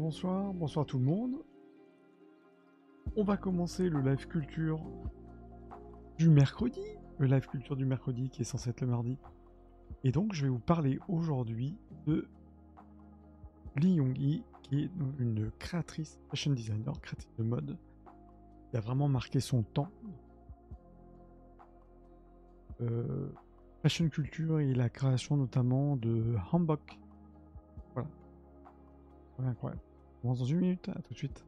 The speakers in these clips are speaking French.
bonsoir tout le monde. On va commencer le live culture du mercredi. Le live culture du mercredi qui est censé être le mardi. Et donc je vais vous parler aujourd'hui de Lee Young-hee, qui est une créatrice, fashion designer, créatrice de mode, qui a vraiment marqué son temps. Fashion culture et la création notamment de hanbok. Voilà. Ouais, incroyable. On commence dans une minute, à tout de suite.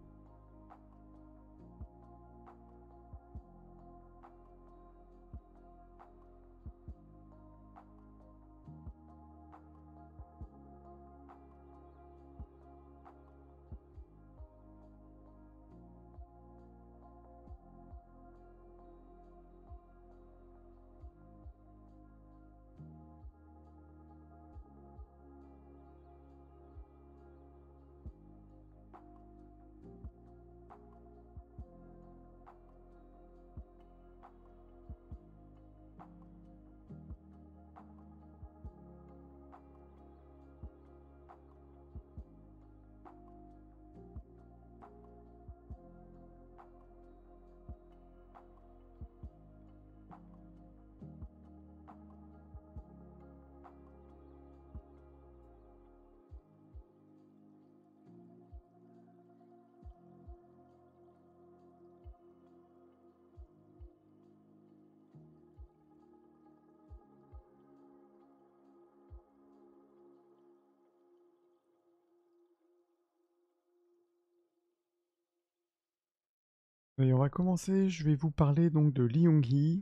Et on va commencer, je vais vous parler donc de Lee Young-hee,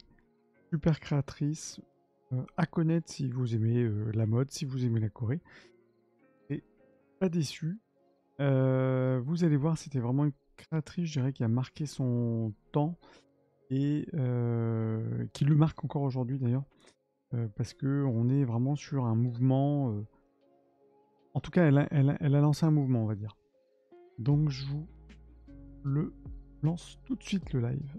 super créatrice, à connaître si vous aimez la mode, si vous aimez la Corée. Et pas déçu. Vous allez voir, c'était vraiment une créatrice, je dirais, qui a marqué son temps et qui le marque encore aujourd'hui d'ailleurs. Parce que on est vraiment sur un mouvement. En tout cas, elle a lancé un mouvement, on va dire. Donc je vous le lance tout de suite le live.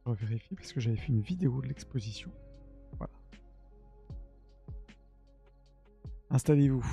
Je vérifie parce que j'avais fait une vidéo de l'exposition. Voilà. Installez-vous.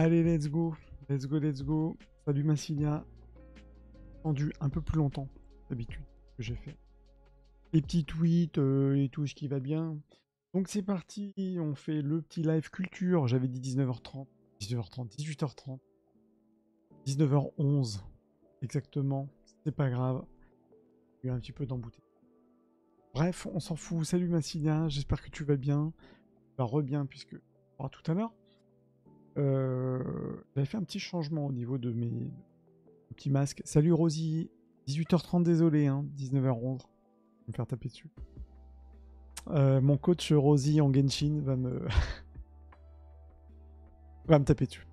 Allez, let's go. Let's go, let's go. Salut Massilia. Attendu un peu plus longtemps, d'habitude, que j'ai fait. Les petits tweets et tout ce qui va bien. Donc c'est parti, on fait le petit live culture. J'avais dit 19h30, 19h30, 18h30, 19h11 exactement. C'est pas grave. Il y a eu un petit peu d'embouteillage. Bref, on s'en fout. Salut Massilia, j'espère que tu vas bien. Bah, re-bien puisque on verra tout à l'heure. J'avais fait un petit changement au niveau de mes petits masques. Salut Rosie, 18h30, désolé, hein, 19h11. Je vais me faire taper dessus. Mon coach Rosie en Genshin va me va me taper dessus.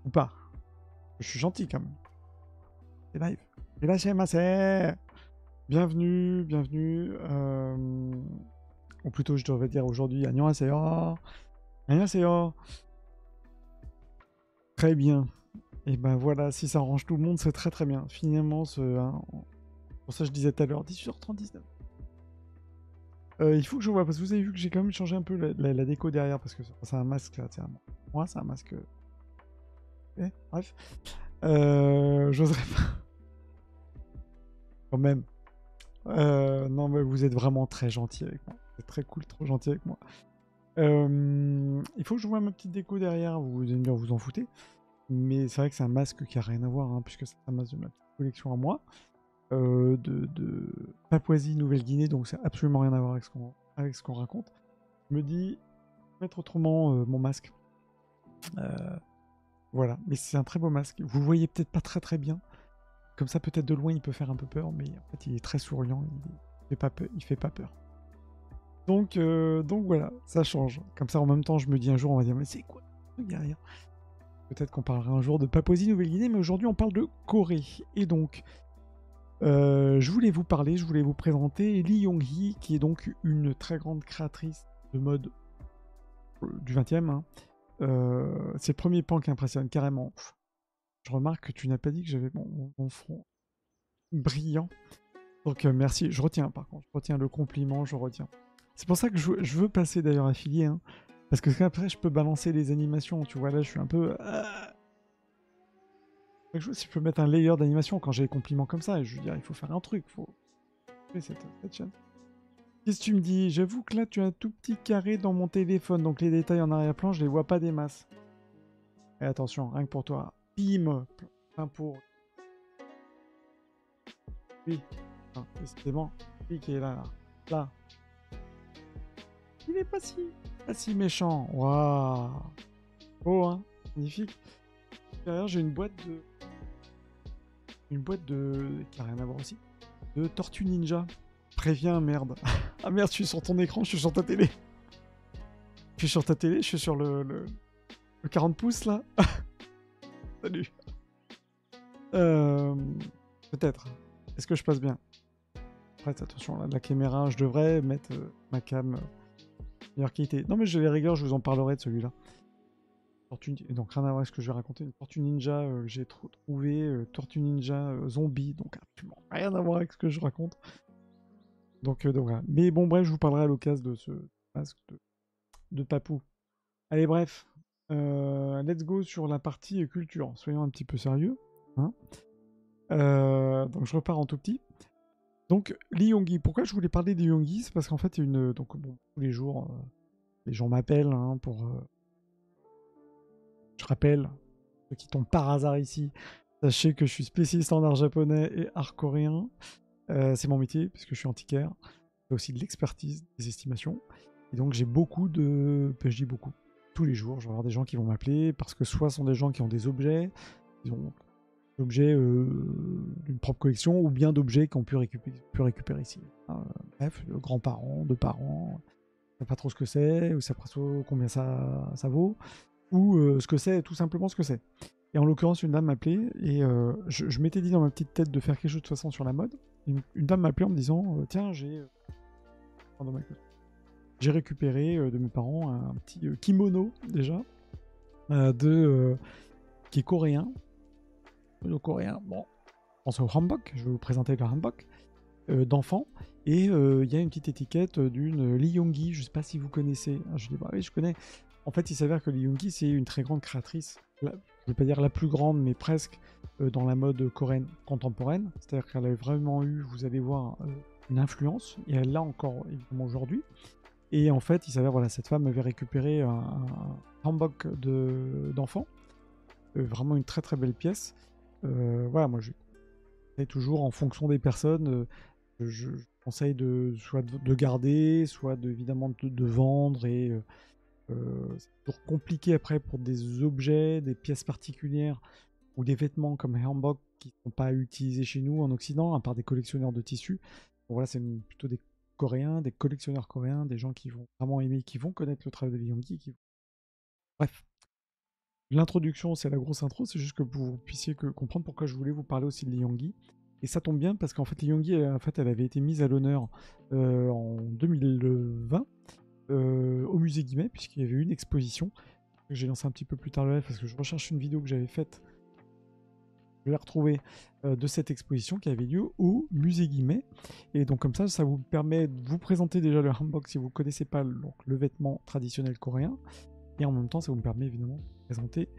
Ou pas. Je suis gentil quand même. C'est live. Et là, c'est Massé. Bienvenue, bienvenue. Ou plutôt, je devrais dire aujourd'hui, annyeonghaseyo. Annyeonghaseyo. Très bien. Et ben voilà, si ça arrange tout le monde, c'est très très bien. Finalement, pour ça je disais tout à l'heure, 18h30, 19. Il faut que je vois, parce que vous avez vu que j'ai quand même changé un peu la déco derrière, parce que c'est un masque là, tiens. Moi, c'est un masque. Bref. J'oserais pas. Quand même. Non, mais vous êtes vraiment très gentil avec moi. Vous êtes très cool, trop gentil avec moi. Il faut que je vois ma petite déco derrière, vous allez me dire, vous en foutez. Mais c'est vrai que c'est un masque qui a rien à voir, hein, puisque c'est un masque de ma petite collection à moi. De Papouasie, Nouvelle-Guinée, donc c'est absolument rien à voir avec ce qu'on raconte. Je me dis, mettre autrement mon masque. Voilà, mais c'est un très beau masque. Vous le voyez peut-être pas très très bien. Comme ça, peut-être de loin, il peut faire un peu peur, mais en fait, il est très souriant, il fait pas peur. Donc voilà, ça change. Comme ça, en même temps, je me dis un jour, on va dire, mais c'est quoi derrière? Peut-être qu'on parlera un jour de Papouasie-Nouvelle-Guinée, mais aujourd'hui, on parle de Corée. Et donc, je voulais vous parler, je voulais vous présenter Lee Young-hee, qui est donc une très grande créatrice de mode du 20e. Hein. C'est le premier pan qui impressionne carrément. Je remarque que tu n'as pas dit que j'avais mon front brillant. Donc merci, je retiens par contre, je retiens le compliment, je retiens. C'est pour ça que je veux passer d'ailleurs affilié, hein, parce que après je peux balancer les animations, tu vois, là je suis un peu... Si je peux mettre un layer d'animation quand j'ai des compliments comme ça, et je veux dire, il faut faire un truc, il faut... cette chaîne. Qu'est-ce que tu me dis? J'avoue que là tu as un tout petit carré dans mon téléphone, donc les détails en arrière-plan, je les vois pas des masses. Et attention, rien que pour toi. Bim, plein pour... Oui, enfin, décidément, lui qui est là, là. Là. Il est pas si méchant. Waouh. Oh, hein. Magnifique. Derrière, j'ai une boîte de... qui n'a rien à voir aussi. De Tortue Ninja. Préviens, merde. Ah merde, je suis sur ton écran, je suis sur ta télé. Je suis sur ta télé, je suis sur le 40 pouces, là. Salut. Peut-être. Est-ce que je passe bien? Après, attention, là, de la caméra, je devrais mettre ma cam meilleure qualité. Non, mais je les rigueur, je vous en parlerai de celui-là. Donc rien à voir avec ce que je vais raconter. Une Tortue Ninja que j'ai trouvé, Tortue Ninja zombie, donc absolument rien à voir avec ce que je raconte. Donc voilà. Mais bon, bref, je vous parlerai à l'occasion de ce masque de Papou. Allez, bref. Let's go sur la partie culture. Soyons un petit peu sérieux. Hein. Donc je repars en tout petit. Donc, Lee Young-hee. Pourquoi je voulais parler de Lee Young-hee? C'est parce qu'en fait, donc, bon, tous les jours, les gens m'appellent hein, pour... Je rappelle, ceux qui tombent par hasard ici, sachez que je suis spécialiste en art japonais et art coréen. C'est mon métier, puisque je suis antiquaire. J'ai aussi de l'expertise, des estimations. Et donc, j'ai beaucoup de... je dis beaucoup. Tous les jours, je vais avoir des gens qui vont m'appeler, parce que soit ce sont des gens qui ont des objets, ils ont d'objets d'une propre collection ou bien d'objets qu'on pu récupérer ici. Bref, grands-parents, deux parents, ne savent pas trop ce que c'est, ou savent pas trop combien ça vaut, ou ce que c'est, tout simplement ce que c'est. Et en l'occurrence, une dame m'appelait et je m'étais dit dans ma petite tête de faire quelque chose de toute façon sur la mode. Une dame m'appelait en me disant tiens, j'ai récupéré de mes parents un petit kimono déjà qui est coréen. Le coréen, bon, je pense au hanbok, je vais vous présenter le hanbok d'enfant, et il y a une petite étiquette d'une Lee Young-hee, je ne sais pas si vous connaissez. Je dis bah oui, je connais. En fait, il s'avère que Lee Young-hee, c'est une très grande créatrice, je ne vais pas dire la plus grande, mais presque, dans la mode coréenne contemporaine. C'est-à-dire qu'elle a vraiment eu, vous allez voir, une influence, et elle l'a encore évidemment aujourd'hui. Et en fait, il s'avère, voilà, cette femme avait récupéré un hanbok d'enfant, vraiment une très très belle pièce. Voilà, moi je conseille toujours en fonction des personnes, je conseille soit de garder, soit évidemment de vendre, et c'est toujours compliqué après pour des objets, des pièces particulières ou des vêtements comme les hanbok qui ne sont pas utilisés chez nous en Occident, à part des collectionneurs de tissus. Donc voilà, c'est plutôt des Coréens, des collectionneurs coréens, des gens qui vont vraiment aimer, qui vont connaître le travail de Lee Young-hee. Bref. L'introduction, c'est la grosse intro, c'est juste que vous puissiez comprendre pourquoi je voulais vous parler aussi de Lee Young-hee. Et ça tombe bien parce qu'en fait, Lee Young-hee, elle avait été mise à l'honneur en 2020 au musée Guimet, puisqu'il y avait eu une exposition. J'ai lancé un petit peu plus tard le live parce que je recherche une vidéo que j'avais faite je l'ai retrouvé de cette exposition qui avait lieu au musée Guimet. Et donc comme ça vous permet de vous présenter déjà le hanbok si vous ne connaissez pas donc, le vêtement traditionnel coréen. Et en même temps, ça vous permet évidemment de présenter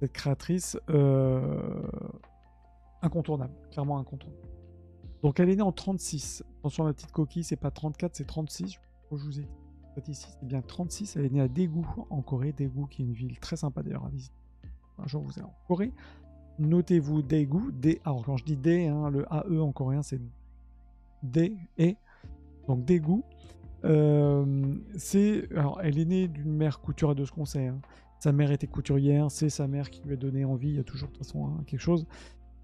cette créatrice incontournable, clairement incontournable. Donc elle est née en 36. Attention la petite coquille, c'est pas 34, c'est 36. Je vous ai dit ici, c'est bien 36. Elle est née à Daegu en Corée. Daegu qui est une ville très sympa d'ailleurs à visiter. Un jour vous allez en Corée. Notez-vous Daegu. Alors quand je dis D, hein, le AE en coréen c'est D et donc Daegu. Alors elle est née d'une mère couturière de ce qu'on sait. Hein. Sa mère était couturière, c'est sa mère qui lui a donné envie. Il y a toujours de toute façon hein, quelque chose.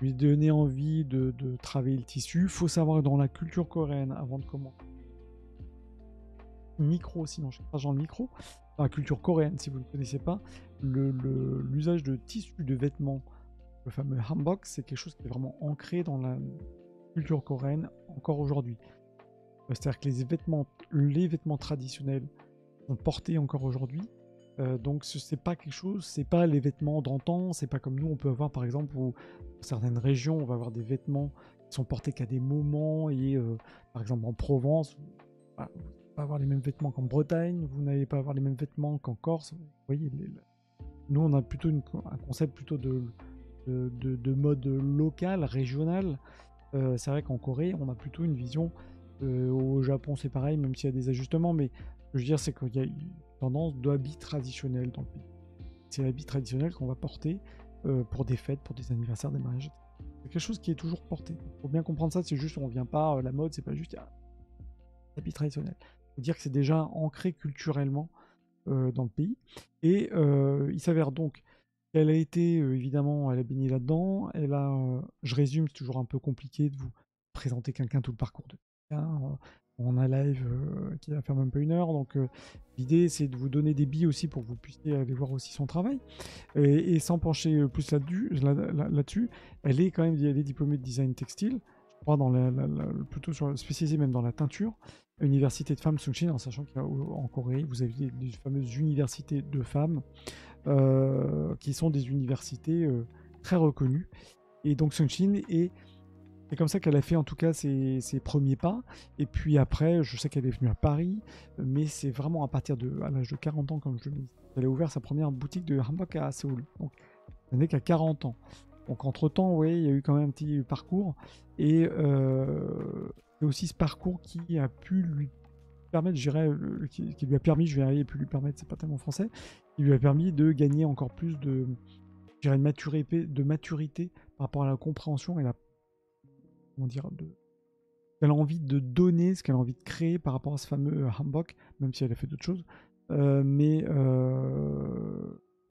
Lui donner envie de travailler le tissu. Faut savoir que dans la culture coréenne, avant de commencer, micro, sinon je passe dans le micro, dans la culture coréenne, si vous ne connaissez pas, l'usage de tissu de vêtements, le fameux hanbok, c'est quelque chose qui est vraiment ancré dans la culture coréenne encore aujourd'hui. C'est-à-dire que les vêtements traditionnels sont portés encore aujourd'hui. Donc c'est pas quelque chose, c'est pas les vêtements d'antan, c'est pas comme nous on peut avoir par exemple où dans certaines régions on va avoir des vêtements qui sont portés qu'à des moments et par exemple en Provence vous n'allez pas avoir les mêmes vêtements qu'en Bretagne, vous n'allez pas avoir les mêmes vêtements qu'en Corse. Vous voyez, nous on a plutôt un concept plutôt de mode local, régional. C'est vrai qu'en Corée on a plutôt une vision, au Japon c'est pareil même s'il y a des ajustements, mais ce que je veux dire c'est qu'il y a tendance d'habits traditionnels dans le pays. C'est l'habit traditionnel qu'on va porter pour des fêtes, pour des anniversaires, des mariages. C'est quelque chose qui est toujours porté. Il faut bien comprendre ça, c'est juste on vient pas, la mode, c'est pas juste l'habit traditionnel. Il faut dire que c'est déjà ancré culturellement dans le pays. Et il s'avère donc qu'elle a été, évidemment, elle a baigné là-dedans. Elle a, je résume, c'est toujours un peu compliqué de vous présenter quelqu'un tout le parcours de quelqu'un. On a live qui va faire même pas 1 heure, donc l'idée c'est de vous donner des billes aussi pour que vous puissiez aller voir aussi son travail. Et sans pencher plus là-dessus, elle est quand même diplômée de design textile, je crois plutôt spécialisée même dans la teinture, université de femmes Sungshin, en sachant qu'en Corée vous avez des fameuses universités de femmes qui sont des universités très reconnues. Et donc Sungshin c'est comme ça qu'elle a fait en tout cas ses premiers pas. Et puis après, je sais qu'elle est venue à Paris, mais c'est vraiment à l'âge de 40 ans, comme je le dis, elle a ouvert sa première boutique de hanbok à Séoul. Donc, elle n'est qu'à 40 ans. Donc entre-temps, oui, il y a eu quand même un petit parcours. Et c'est aussi ce parcours qui a pu lui permettre, je dirais, qui lui a permis, je vais arriver et puis lui permettre, c'est pas tellement français, qui lui a permis de gagner encore plus de maturité par rapport à la compréhension et la comment dire, ce qu'elle a envie de donner, ce qu'elle a envie de créer par rapport à ce fameux hanbok, même si elle a fait d'autres choses. Mais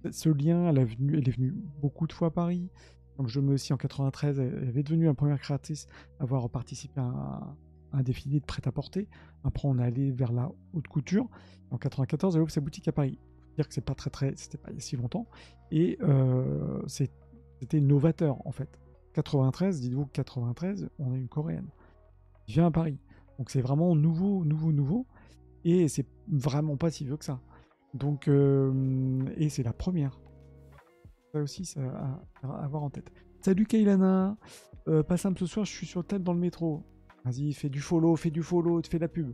ce lien, elle est venue beaucoup de fois à Paris. Comme je me mets aussi en 93, elle avait devenu la première créatrice à avoir participé à un défilé de prêt-à-porter. Après, on est allé vers la haute couture. En 94, elle ouvre sa boutique à Paris. Faut dire que c'est pas c'était pas il y a si longtemps. Et c'était novateur en fait. 93, dites-vous que 93, on a une coréenne qui vient à Paris. Donc c'est vraiment nouveau. Et c'est vraiment pas si vieux que ça. Donc, et c'est la première. Ça aussi, ça à avoir en tête. Salut Kailana, pas simple ce soir, je suis sur tête dans le métro. Vas-y, fais du follow, fais la pub.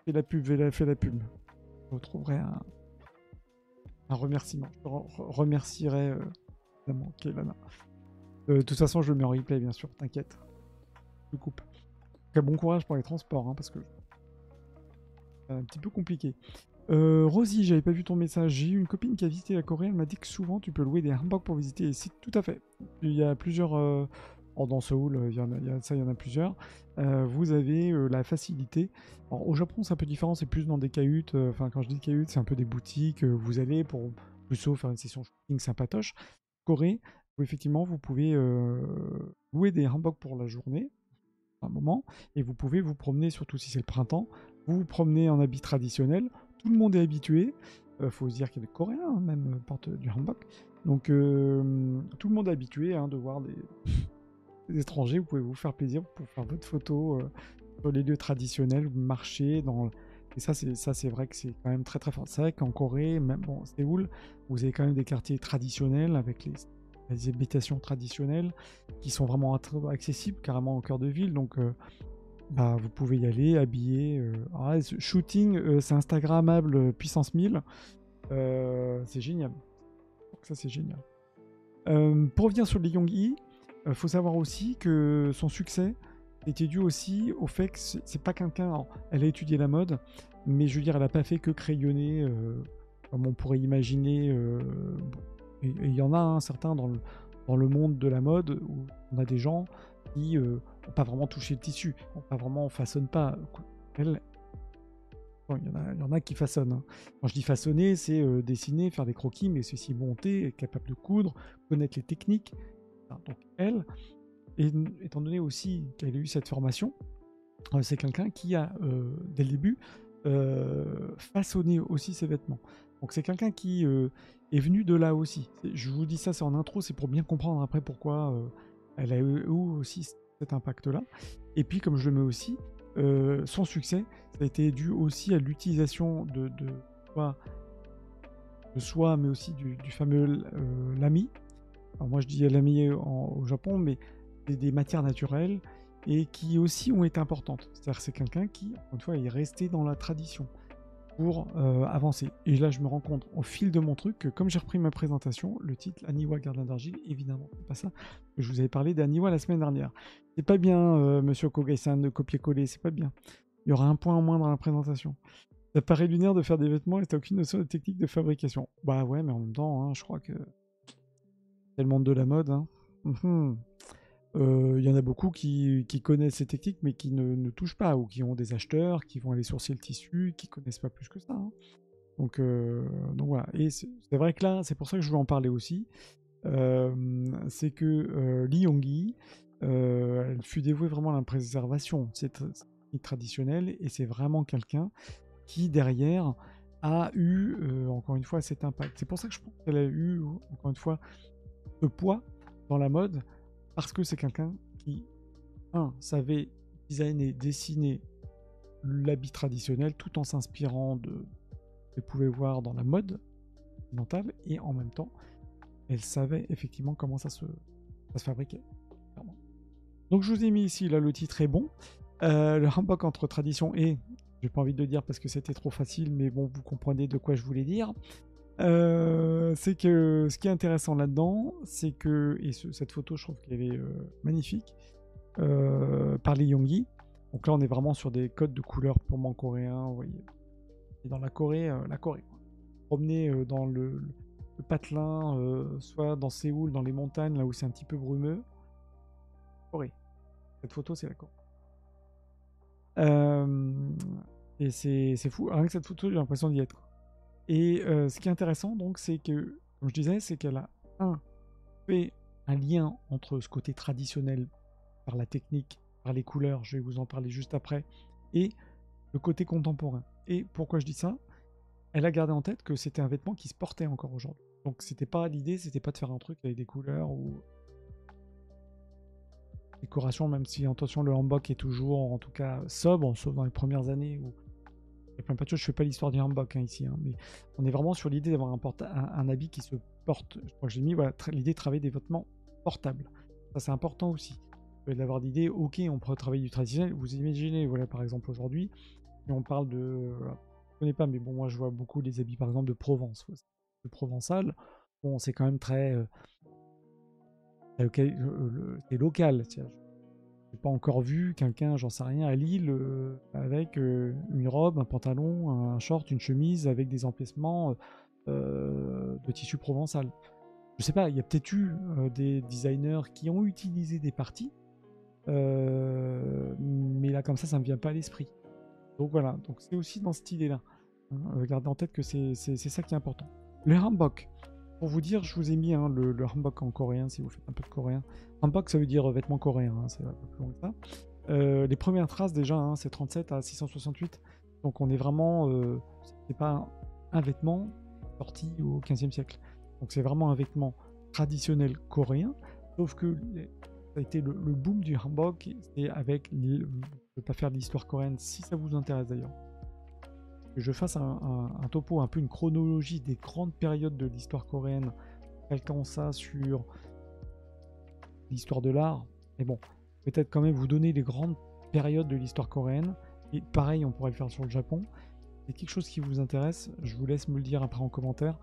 Fais la pub. Je retrouverai un remerciement. Je te remercierai évidemment Kailana. De toute façon, je le mets en replay, bien sûr, t'inquiète. Je coupe. Bon courage pour les transports, hein, parce que c'est un petit peu compliqué. Rosie, j'avais pas vu ton message. J'ai eu une copine qui a visité la Corée, elle m'a dit que souvent tu peux louer des hanboks pour visiter les sites. Tout à fait. Il y a plusieurs... dans Seoul, il y en a plusieurs. Vous avez la facilité. Alors, au Japon, c'est un peu différent, c'est plus dans des cahutes. Enfin, quand je dis cahutes, c'est un peu des boutiques. Vous allez pour plutôt faire une session shopping sympatoche. Corée, effectivement, vous pouvez louer des hanboks pour la journée, un moment, et vous pouvez vous promener, surtout si c'est le printemps, vous promenez en habit traditionnel, tout le monde est habitué, faut se dire qu'il y a des Coréens, hein, même portent du hanbok, donc tout le monde est habitué de voir des étrangers, vous pouvez vous faire plaisir, vous pouvez faire votre photo sur les lieux traditionnels, vous marchez dans... Et ça, c'est vrai que c'est quand même très très fort. C'est vrai qu'en Corée, même Séoul, vous avez quand même des quartiers traditionnels avec des habitations traditionnelles qui sont vraiment accessibles, carrément au cœur de ville. Donc, bah, vous pouvez y aller, habiller. Shooting, c'est Instagrammable puissance 1000. C'est génial. Donc ça, c'est génial. Pour revenir sur Lee Young-hee, il faut savoir aussi que son succès était dû aussi au fait que c'est pas quelqu'un... Elle a étudié la mode, mais je veux dire, elle n'a pas fait que crayonner, comme on pourrait imaginer. Et il y en a certains dans le monde de la mode, où on a des gens qui n'ont pas vraiment touché le tissu, on façonne pas. Elle, il y en a qui façonnent. Hein. Quand je dis façonner, c'est dessiner, faire des croquis, mais c'est aussi monter, être capable de coudre, connaître les techniques. Donc elle, étant donné aussi qu'elle a eu cette formation, c'est quelqu'un qui a, dès le début, façonné aussi ses vêtements. Donc c'est quelqu'un qui est venu de là aussi. Je vous dis ça, c'est en intro, c'est pour bien comprendre après pourquoi elle a eu aussi cet impact-là. Et puis, comme je le mets aussi, son succès, ça a été dû aussi à l'utilisation de soi, mais aussi du fameux lami. Alors moi, je dis lami au Japon, mais c'est des matières naturelles et qui aussi ont été importantes. C'est-à-dire que c'est quelqu'un qui, encore une fois, est resté dans la tradition pour avancer. Et là, je me rends compte au fil de mon truc que comme j'ai repris ma présentation, le titre Aniwa Gardien d'Argile, évidemment, c'est pas ça. Que je vous avais parlé d'Aniwa la semaine dernière. C'est pas bien, monsieur Kogai-san, de copier-coller, c'est pas bien. Il y aura un point en moins dans la présentation. Ça paraît lunaire de faire des vêtements et t'as aucune notion de technique de fabrication. Bah ouais, mais en même temps, hein, je crois que c'est le monde de la mode. Hein. Y en a beaucoup qui connaissent ces techniques mais qui ne touchent pas, ou qui ont des acheteurs, qui vont aller sourcer le tissu, qui connaissent pas plus que ça. Hein. Donc voilà. Et c'est vrai que là, c'est pour ça que je veux en parler aussi. C'est que Lee Young-hee, elle fut dévouée vraiment à la préservation. C'est traditionnel et c'est vraiment quelqu'un qui derrière a eu encore une fois cet impact. C'est pour ça que je pense qu'elle a eu encore une fois ce poids dans la mode, parce que c'est quelqu'un qui, savait designer, dessiner l'habit traditionnel tout en s'inspirant de ce qu'elle pouvait voir dans la mode occidentale, et en même temps, elle savait effectivement comment ça se fabriquait. Clairement. Donc je vous ai mis ici, là le titre est bon. Le hanbok entre tradition et, j'ai pas envie de le dire parce que c'était trop facile, mais bon, vous comprenez de quoi je voulais dire. C'est que ce qui est intéressant là-dedans, c'est que, et cette photo, je trouve qu'elle est magnifique, par Lee Young-hee. Donc là, on est vraiment sur des codes de couleurs purement coréens, vous voyez. Et dans la Corée, promener dans le patelin, soit dans Séoul, dans les montagnes, là où c'est un petit peu brumeux. Corée. Cette photo, c'est la Corée. Et c'est fou. Rien que cette photo, j'ai l'impression d'y être. Et ce qui est intéressant, donc, c'est que, comme je disais, c'est qu'elle a fait un lien entre ce côté traditionnel par la technique, par les couleurs, je vais vous en parler juste après, et le côté contemporain. Et pourquoi je dis ça? Elle a gardé en tête que c'était un vêtement qui se portait encore aujourd'hui. Donc l'idée, c'était pas de faire un truc avec des couleurs ou décoration, même si attention, le hanbok est toujours, en tout cas, sobre, sauf dans les premières années où il y a plein de choses. Je fais pas l'histoire du hanbok ici, mais on est vraiment sur l'idée d'avoir un habit qui se porte. Je crois que j'ai mis l'idée de travailler des vêtements portables. Ça, c'est important aussi. D'avoir l'idée, ok, on peut travailler du traditionnel. Vous imaginez, voilà, par exemple, aujourd'hui, si on parle de... je connais pas, mais bon, moi, je vois beaucoup les habits, par exemple, de Provence. Le provençal, bon, c'est quand même très... c'est local. Je n'ai pas encore vu quelqu'un, j'en sais rien, à Lille, avec une robe, un pantalon, un short, une chemise, avec des emplacements de tissu provençal. Je sais pas, il y a peut-être eu des designers qui ont utilisé des parties, mais là, comme ça me vient pas à l'esprit. Donc voilà, donc c'est aussi dans cette idée-là. Hein, gardez en tête que c'est ça qui est important. Le hanbok. Pour vous dire, je vous ai mis le hanbok en coréen, si vous faites un peu de coréen. Hanbok, ça veut dire vêtement coréen, c'est un peu plus long que ça. Les premières traces, déjà, c'est 37 à 668. Donc on est vraiment... c'est pas un vêtement sorti au 15e siècle. Donc c'est vraiment un vêtement traditionnel coréen, sauf que ça a été le boom du hanbok, et avec... je ne vais pas faire de l'histoire coréenne, si ça vous intéresse d'ailleurs. Que je fasse un topo, un peu une chronologie des grandes périodes de l'histoire coréenne, calquant ça sur l'histoire de l'art. Mais bon, peut-être quand même vous donner les grandes périodes de l'histoire coréenne. Et pareil, on pourrait le faire sur le Japon. C'est quelque chose qui vous intéresse, je vous laisse me le dire après en commentaire.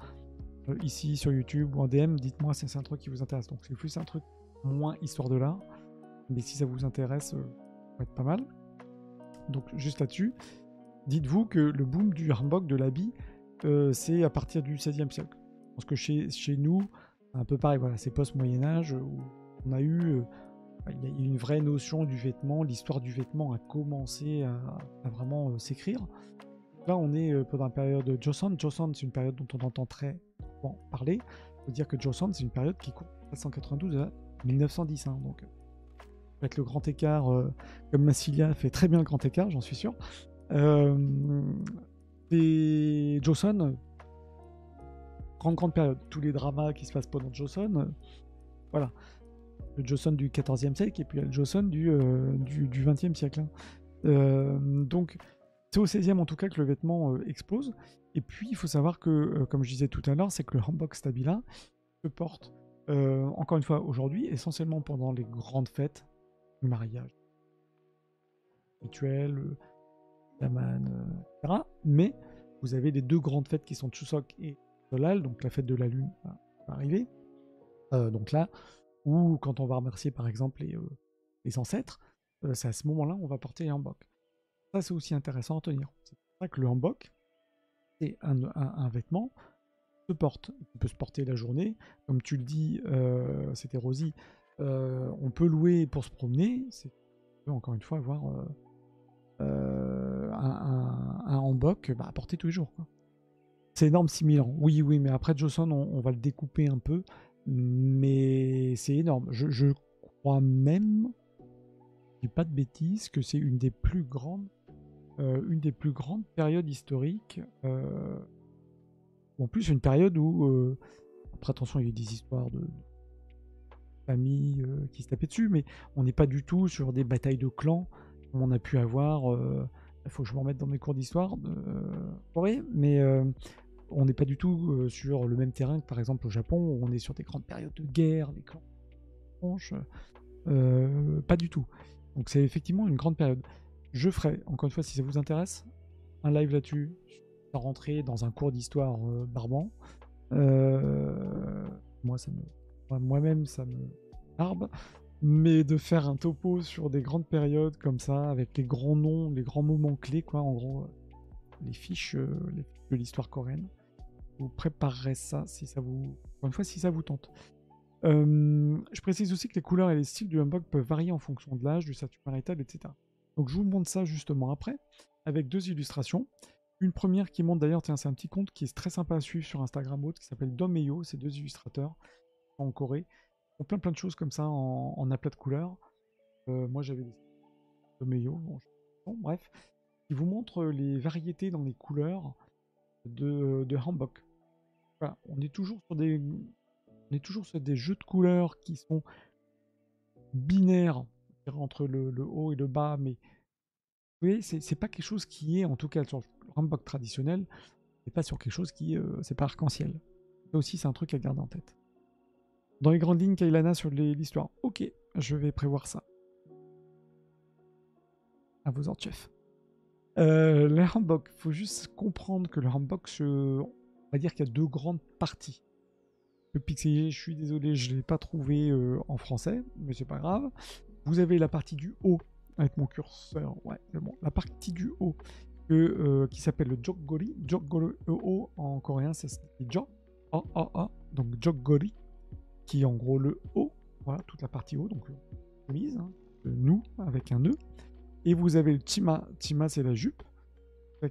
Ici sur YouTube ou en DM, dites-moi si c'est un truc qui vous intéresse. Donc c'est plus un truc moins histoire de l'art. Mais si ça vous intéresse, ça va être pas mal. Donc juste là-dessus, dites-vous que le boom du hanbok, de l'habit, c'est à partir du XVIe siècle. Parce que chez nous, c'est un peu pareil, voilà, c'est post-Moyen-Âge où on a eu... il y a une vraie notion du vêtement, l'histoire du vêtement a commencé à vraiment s'écrire. Là, on est pendant la période de Joseon. Joseon, c'est une période dont on entend très souvent parler. Il faut dire que Joseon, c'est une période qui court de 1792 à 1910. Hein, donc, avec le grand écart, comme Massilia fait très bien le grand écart, j'en suis sûr. Et Joseon, grande période. Tous les dramas qui se passent pendant Joseon, voilà. Le Joseon du XIVe siècle et puis le Joseon du XXe siècle. Hein. Donc, c'est au XVIe en tout cas que le vêtement explose. Et puis, il faut savoir que, comme je disais tout à l'heure, c'est que le hanbok stabila se porte, encore une fois, aujourd'hui, essentiellement pendant les grandes fêtes, le mariage, rituel, Daman, etc. Mais vous avez les deux grandes fêtes qui sont Chuseok et Solal, donc la fête de la lune va arriver. Donc là, ou quand on va remercier par exemple les ancêtres, c'est à ce moment-là on va porter les hanbok. Ça c'est aussi intéressant à tenir. C'est pour ça que le hanbok, c'est un vêtement qui se porte. Il peut se porter la journée. Comme tu le dis, c'était Rosie, on peut louer pour se promener. On peut encore une fois avoir un hanbok à porter tous les jours. Quoi. C'est énorme, 6000 ans. Oui, mais après Joseon, on va le découper un peu. Mais c'est énorme. Je crois même, je dis pas de bêtises, que c'est une des plus grandes périodes historiques. En plus, une période où, après attention, il y a eu des histoires de familles qui se tapaient dessus, mais on n'est pas du tout sur des batailles de clans comme on a pu avoir. Il faut que je me remette dans mes cours d'histoire de Corée, mais on n'est pas du tout sur le même terrain que par exemple au Japon, où on est sur des grandes périodes de guerre, les clans franches, pas du tout. Donc c'est effectivement une grande période. Je ferai, encore une fois, si ça vous intéresse, un live là-dessus, sans rentrer dans un cours d'histoire barbant. Moi-même, ça me barbe, mais de faire un topo sur des grandes périodes comme ça, avec les grands noms, les grands moments clés, quoi, en gros, les fiches de l'histoire coréenne. Vous préparerez ça si ça vous, encore une fois, si ça vous tente. Je précise aussi que les couleurs et les styles du hanbok peuvent varier en fonction de l'âge, du statut marital, etc. Donc je vous montre ça justement après, avec deux illustrations. Une première qui montre d'ailleurs, tiens, c'est un petit compte qui est très sympa à suivre sur Instagram ou autre, qui s'appelle Domeyo, c'est deux illustrateurs en Corée. Ils font plein de choses comme ça en aplat de couleurs. Moi j'avais des Domeyo, bon, bref. Ils vous montrent les variétés dans les couleurs de hanbok. Voilà, on est toujours sur des jeux de couleurs qui sont binaires entre le haut et le bas, mais vous voyez, c'est pas quelque chose qui est, en tout cas sur le hanbok traditionnel, c'est pas sur quelque chose qui c'est pas arc-en-ciel. Ça aussi, c'est un truc à garder en tête. Dans les grandes lignes, Kailana sur l'histoire. Ok, je vais prévoir ça. À vos ordres, chef. Les hanbok, il faut juste comprendre que le hanbok, on va dire qu'il y a deux grandes parties. Le pixelé, je suis désolé, je ne l'ai pas trouvé en français, mais c'est pas grave. Vous avez la partie du haut, avec mon curseur, ouais, c'est bon. La partie du haut qui s'appelle le Jokgori. Jokgori, haut en coréen, c'est Jo. Donc Jokgori, qui est en gros le haut, voilà, toute la partie haut, donc chemise, hein, nous, avec un nœud. Et vous avez le Chima. Chima, c'est la jupe,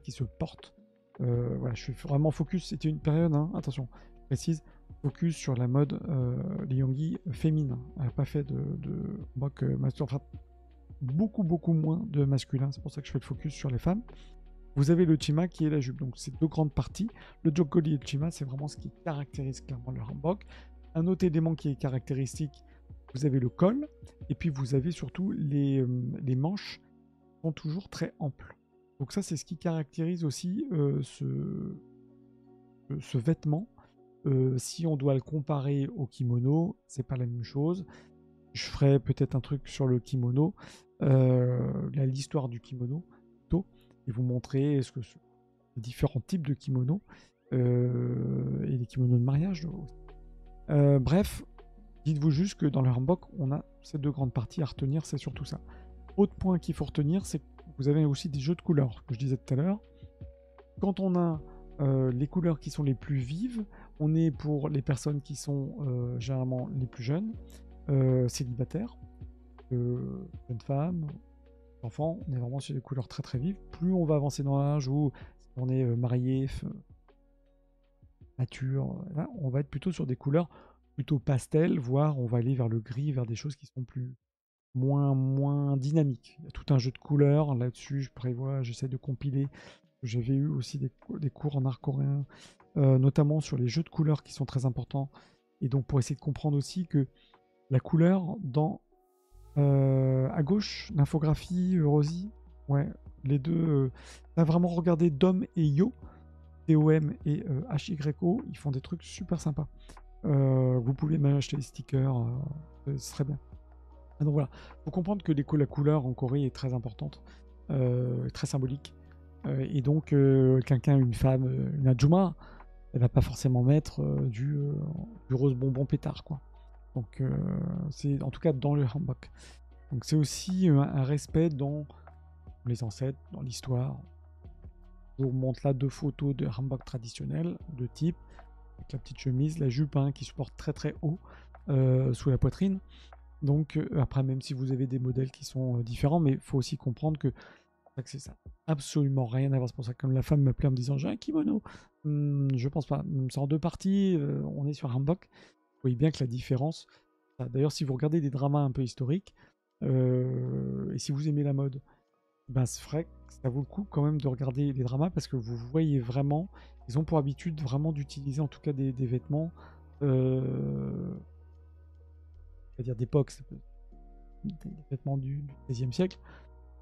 qui se porte. Voilà, je suis vraiment focus, c'était une période, hein, attention, je précise, focus sur la mode Leongi féminin. Elle n'a pas fait de mock masculin, enfin beaucoup moins de masculin, c'est pour ça que je fais le focus sur les femmes. Vous avez le chima qui est la jupe, donc c'est deux grandes parties. Le jokgoli et le chima, c'est vraiment ce qui caractérise clairement le hanbok. Un autre élément qui est caractéristique, vous avez le col, et puis vous avez surtout les manches qui sont toujours très amples. Donc ça, c'est ce qui caractérise aussi ce vêtement. Si on doit le comparer au kimono, c'est pas la même chose. Je ferai peut-être un truc sur le kimono, l'histoire du kimono, plutôt, et vous montrer les différents types de kimonos, et les kimonos de mariage aussi. Bref, dites-vous juste que dans le handbook, on a ces 2 grandes parties à retenir, c'est surtout ça. Autre point qu'il faut retenir, c'est que vous avez aussi des jeux de couleurs, que je disais tout à l'heure. Quand on a les couleurs qui sont les plus vives, on est pour les personnes qui sont généralement les plus jeunes, célibataires, jeunes femmes, enfants, on est vraiment sur des couleurs très très vives. Plus on va avancer dans l'âge, ou si on est marié, mature, là, on va être plutôt sur des couleurs plutôt pastel, voire on va aller vers le gris, vers des choses qui sont moins dynamiques. Il y a tout un jeu de couleurs là-dessus, j'essaie de compiler. J'avais eu aussi des cours en art coréen, notamment sur les jeux de couleurs qui sont très importants. Et donc pour essayer de comprendre aussi que la couleur à gauche, l'infographie, Rosie, ouais, les deux, on a vraiment regardé Dom et Yo, DOM et HYO, ils font des trucs super sympas. Vous pouvez même acheter des stickers, c'est très bien. Donc voilà, il faut comprendre que la couleur en Corée est très importante, très symbolique. Et donc, quelqu'un, une femme, une adjuma, elle va pas forcément mettre du rose bonbon pétard, quoi. Donc, c'est en tout cas dans le hanbok. Donc, c'est aussi un respect dans les ancêtres, dans l'histoire. Je vous montre là 2 photos de hanbok traditionnels de type, avec la petite chemise, la jupe qui supporte très très haut sous la poitrine. Donc, après, même si vous avez des modèles qui sont différents, mais il faut aussi comprendre que c'est ça. Absolument rien à voir. C'est pour ça que comme la femme m'appelait en me disant j'ai un kimono, je pense pas. C'est en 2 parties, on est sur un hanbok. Vous voyez bien que la différence. D'ailleurs, si vous regardez des dramas un peu historiques, et si vous aimez la mode, ben c'est vrai que ça vaut le coup quand même de regarder les dramas parce que vous voyez vraiment, ils ont pour habitude vraiment d'utiliser en tout cas des vêtements, c'est-à-dire d'époque, des vêtements du XVIe siècle,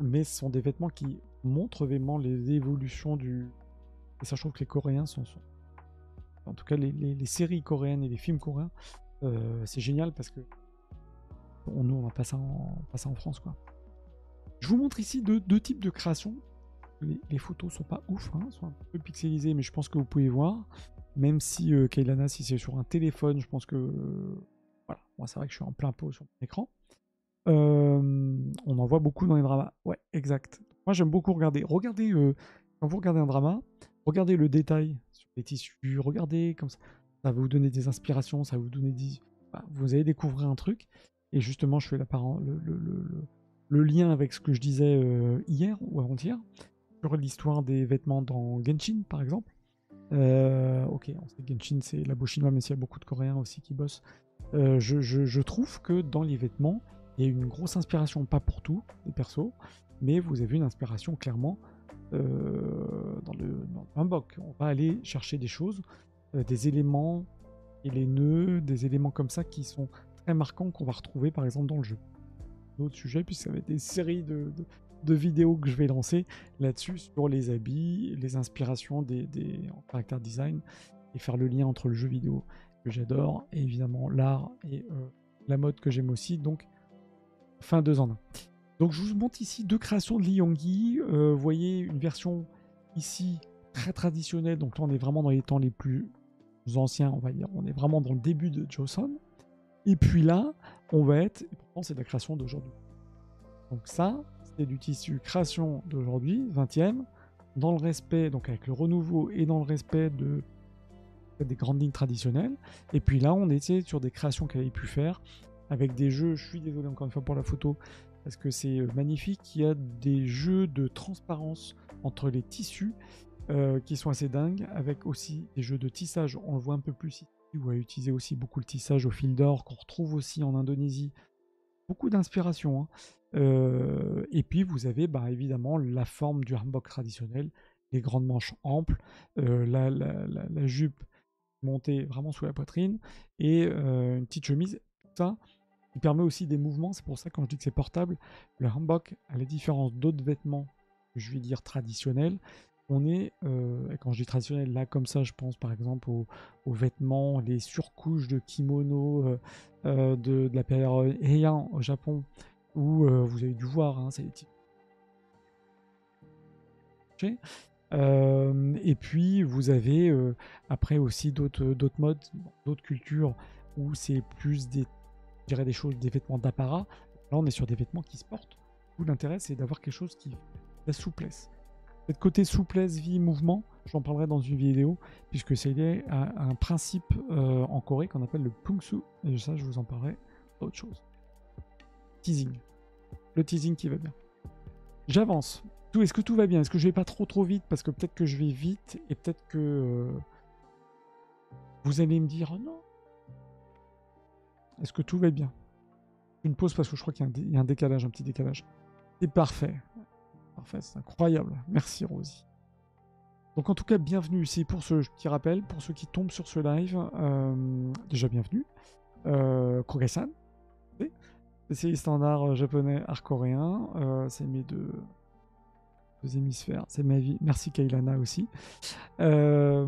mais ce sont des vêtements qui montrent vraiment les évolutions du... Et ça, je trouve que les Coréens en tout cas, les séries coréennes et les films coréens, c'est génial parce que nous, on n'a pas ça en France, quoi. Je vous montre ici deux types de créations. Les photos sont pas ouf, sont un peu pixelisées, mais je pense que vous pouvez voir. Même si Kailana, si c'est sur un téléphone, je pense que... voilà, moi c'est vrai que je suis en plein pot sur mon écran. On en voit beaucoup dans les dramas. Ouais, exact. Moi, j'aime beaucoup regarder. Regardez, quand vous regardez un drama, regardez le détail sur les tissus, regardez comme ça. Ça va vous donner des inspirations, ça va vous donner des... vous allez découvrir un truc. Et justement, je fais le lien avec ce que je disais hier ou avant-hier sur l'histoire des vêtements dans Genshin, par exemple. Ok, on sait que Genshin, c'est labo chinois, mais il y a beaucoup de Coréens aussi qui bossent. Je trouve que dans les vêtements, il y a une grosse inspiration, pas pour tout, les persos, mais vous avez une inspiration clairement dans le hanbok. On va aller chercher des choses, des éléments et les nœuds, des éléments comme ça qui sont très marquants qu'on va retrouver par exemple dans le jeu. D'autres sujets, puis ça va être des séries de vidéos que je vais lancer là-dessus sur les habits, les inspirations en character design et faire le lien entre le jeu vidéo que j'adore et évidemment l'art et la mode que j'aime aussi. Donc, fin 2 en 1. Donc, je vous montre ici 2 créations de Lee Young-hee. Vous voyez une version ici très traditionnelle. Donc là, on est vraiment dans les temps les plus anciens, on va dire. On est vraiment dans le début de Joseon. Et puis là, on va être... Et pourtant, c'est de la création d'aujourd'hui. Donc ça, c'est du tissu création d'aujourd'hui, 20e, dans le respect, donc avec le renouveau et dans le respect des grandes lignes traditionnelles. Et puis là, on était sur des créations qu'elle avait pu faire avec des jeux, je suis désolé encore une fois pour la photo, parce que c'est magnifique, il y a des jeux de transparence entre les tissus qui sont assez dingues, avec aussi des jeux de tissage, on le voit un peu plus ici, où elle a utilisé aussi beaucoup le tissage au fil d'or, qu'on retrouve aussi en Indonésie. Beaucoup d'inspiration, et puis vous avez évidemment la forme du hanbok traditionnel, les grandes manches amples, la jupe montée vraiment sous la poitrine et une petite chemise. Tout ça qui permet aussi des mouvements. C'est pour ça quand je dis que c'est portable, le hanbok, à la différence d'autres vêtements, je vais dire traditionnels, on est, et quand je dis traditionnel, là comme ça, je pense par exemple aux vêtements, les surcouches de kimono de la période Heian au Japon, où vous avez dû voir, hein, c'est les types. Et puis vous avez après aussi d'autres modes, d'autres cultures où c'est plus des, je dirais des choses, des vêtements d'apparat. Là on est sur des vêtements qui se portent. Tout l'intérêt c'est d'avoir quelque chose qui la souplesse. Cette côté souplesse, vie, mouvement, j'en parlerai dans une vidéo puisque c'est lié à un principe en Corée qu'on appelle le pungsu. Et ça je vous en parlerai autre chose. Teasing. Le teasing qui va bien. J'avance. Est-ce que tout va bien? Est-ce que je vais pas trop vite? Parce que peut-être que je vais vite et peut-être que vous allez me dire non. Est-ce que tout va bien? Une pause parce que je crois qu'il y a un décalage, un petit décalage. C'est parfait. Parfait, c'est incroyable. Merci Rosie. Donc en tout cas, bienvenue ici pour ce petit rappel, pour ceux qui tombent sur ce live. Déjà bienvenue. Kogai-san. C'est les standards japonais, art coréen. C'est mes deux hémisphères, c'est ma vie. Merci Kailana aussi. Je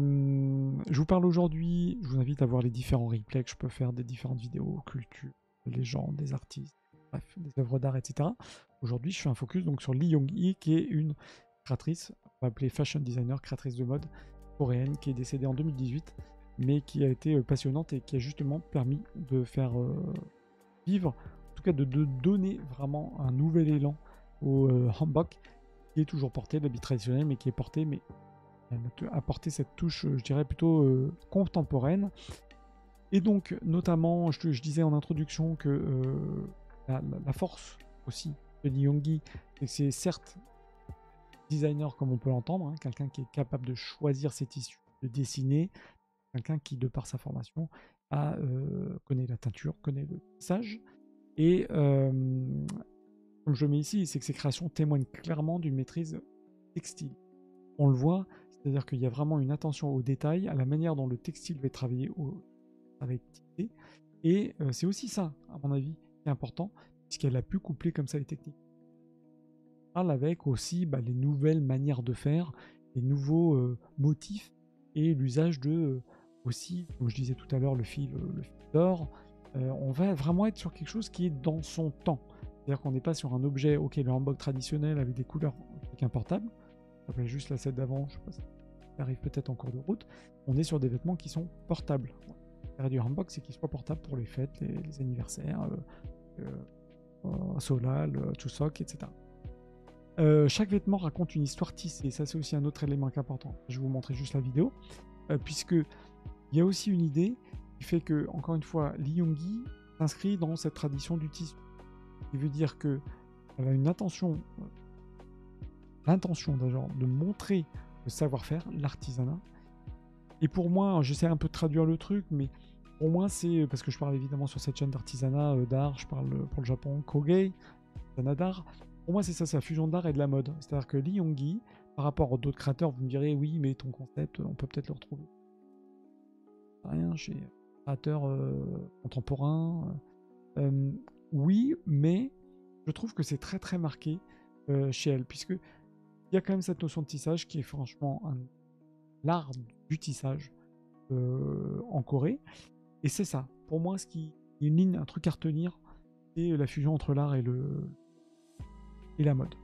vous parle aujourd'hui, je vous invite à voir les différents replays que je peux faire des différentes vidéos, culture, des gens, des artistes, bref, des œuvres d'art, etc. Aujourd'hui, je fais un focus donc sur Lee Young-hee, qui est une créatrice, on va appeler fashion designer, créatrice de mode coréenne, qui est décédée en 2018, mais qui a été passionnante et qui a justement permis de faire vivre, en tout cas de donner vraiment un nouvel élan au hanbok, qui est toujours porté, l'habit traditionnel, mais qui est porté, mais a apporté cette touche, je dirais, plutôt contemporaine. Et donc, notamment, je disais en introduction que la force aussi de Lee Young-hee, c'est que c'est certes designer, comme on peut l'entendre, hein, quelqu'un qui est capable de choisir ses tissus, de dessiner, quelqu'un qui, de par sa formation, connaît la teinture, connaît le tissage, et comme je mets ici, c'est que ces créations témoignent clairement d'une maîtrise textile. On le voit, c'est-à-dire qu'il y a vraiment une attention aux détails, à la manière dont le textile va être travaillé, va être tissé. Et c'est aussi ça, à mon avis, qui est important, puisqu'elle a pu coupler comme ça les techniques. On parle avec aussi les nouvelles manières de faire, les nouveaux motifs, et l'usage de, aussi, comme je disais tout à l'heure, le fil d'or. On va vraiment être sur quelque chose qui est dans son temps. C'est-à-dire qu'on n'est pas sur un objet, ok, le hanbok traditionnel avec des couleurs avec un portable, ça s'appelle juste la set d'avant, je sais pas si ça arrive peut-être en cours de route, on est sur des vêtements qui sont portables. L'intérêt du hanbok, c'est qu'ils soient portables pour les fêtes, les anniversaires, Solal, Chuseok, etc. Chaque vêtement raconte une histoire tissée, ça c'est aussi un autre élément important. Je vais vous montrer juste la vidéo, puisque il y a aussi une idée qui fait que, encore une fois, Lee Young-hee s'inscrit dans cette tradition du tissu. Il veut dire qu'elle a une intention, l'intention d'ailleurs de montrer le savoir-faire, l'artisanat. Et pour moi, j'essaie un peu de traduire le truc, mais pour moi, c'est parce que je parle évidemment sur cette chaîne d'artisanat, d'art, je parle pour le Japon, Kogai, artisanat d'art. Pour moi, c'est ça, c'est la fusion d'art et de la mode. C'est-à-dire que Lee Young-hee, par rapport aux d'autres créateurs, vous me direz, oui, mais ton concept, on peut peut-être le retrouver. Rien chez créateurs contemporains. Oui, mais je trouve que c'est très très marqué chez elle, puisque il y a quand même cette notion de tissage qui est franchement l'art du tissage en Corée. Et c'est ça, pour moi, ce qui est une ligne, un truc à retenir, c'est la fusion entre l'art et la mode.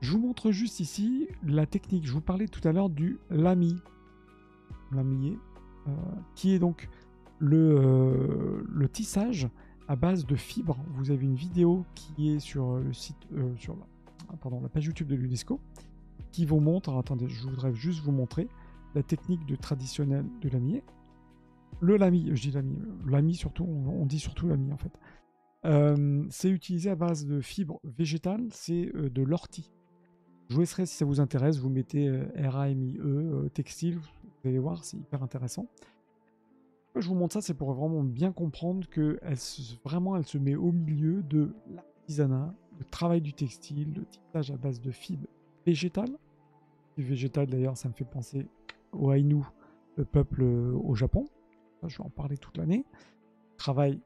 Je vous montre juste ici la technique. Je vous parlais tout à l'heure du lami, qui est donc le tissage à base de fibres. Vous avez une vidéo qui est sur le site, sur la page YouTube de l'UNESCO, qui vous montre, attendez, je voudrais juste vous montrer la technique traditionnelle de lamier. Le lami, je dis lami surtout, on dit surtout lami en fait. C'est utilisé à base de fibres végétales, c'est de l'ortie. Je vous laisserai, si ça vous intéresse, vous mettez RAMIE, textile, vous allez voir, c'est hyper intéressant. Je vous montre ça, c'est pour vraiment bien comprendre qu'elle se met au milieu de l'artisanat, le travail du textile, le tissage à base de fibres végétales. Les végétales d'ailleurs, ça me fait penser aux Ainu, le peuple au Japon. Je vais en parler toute l'année. Travail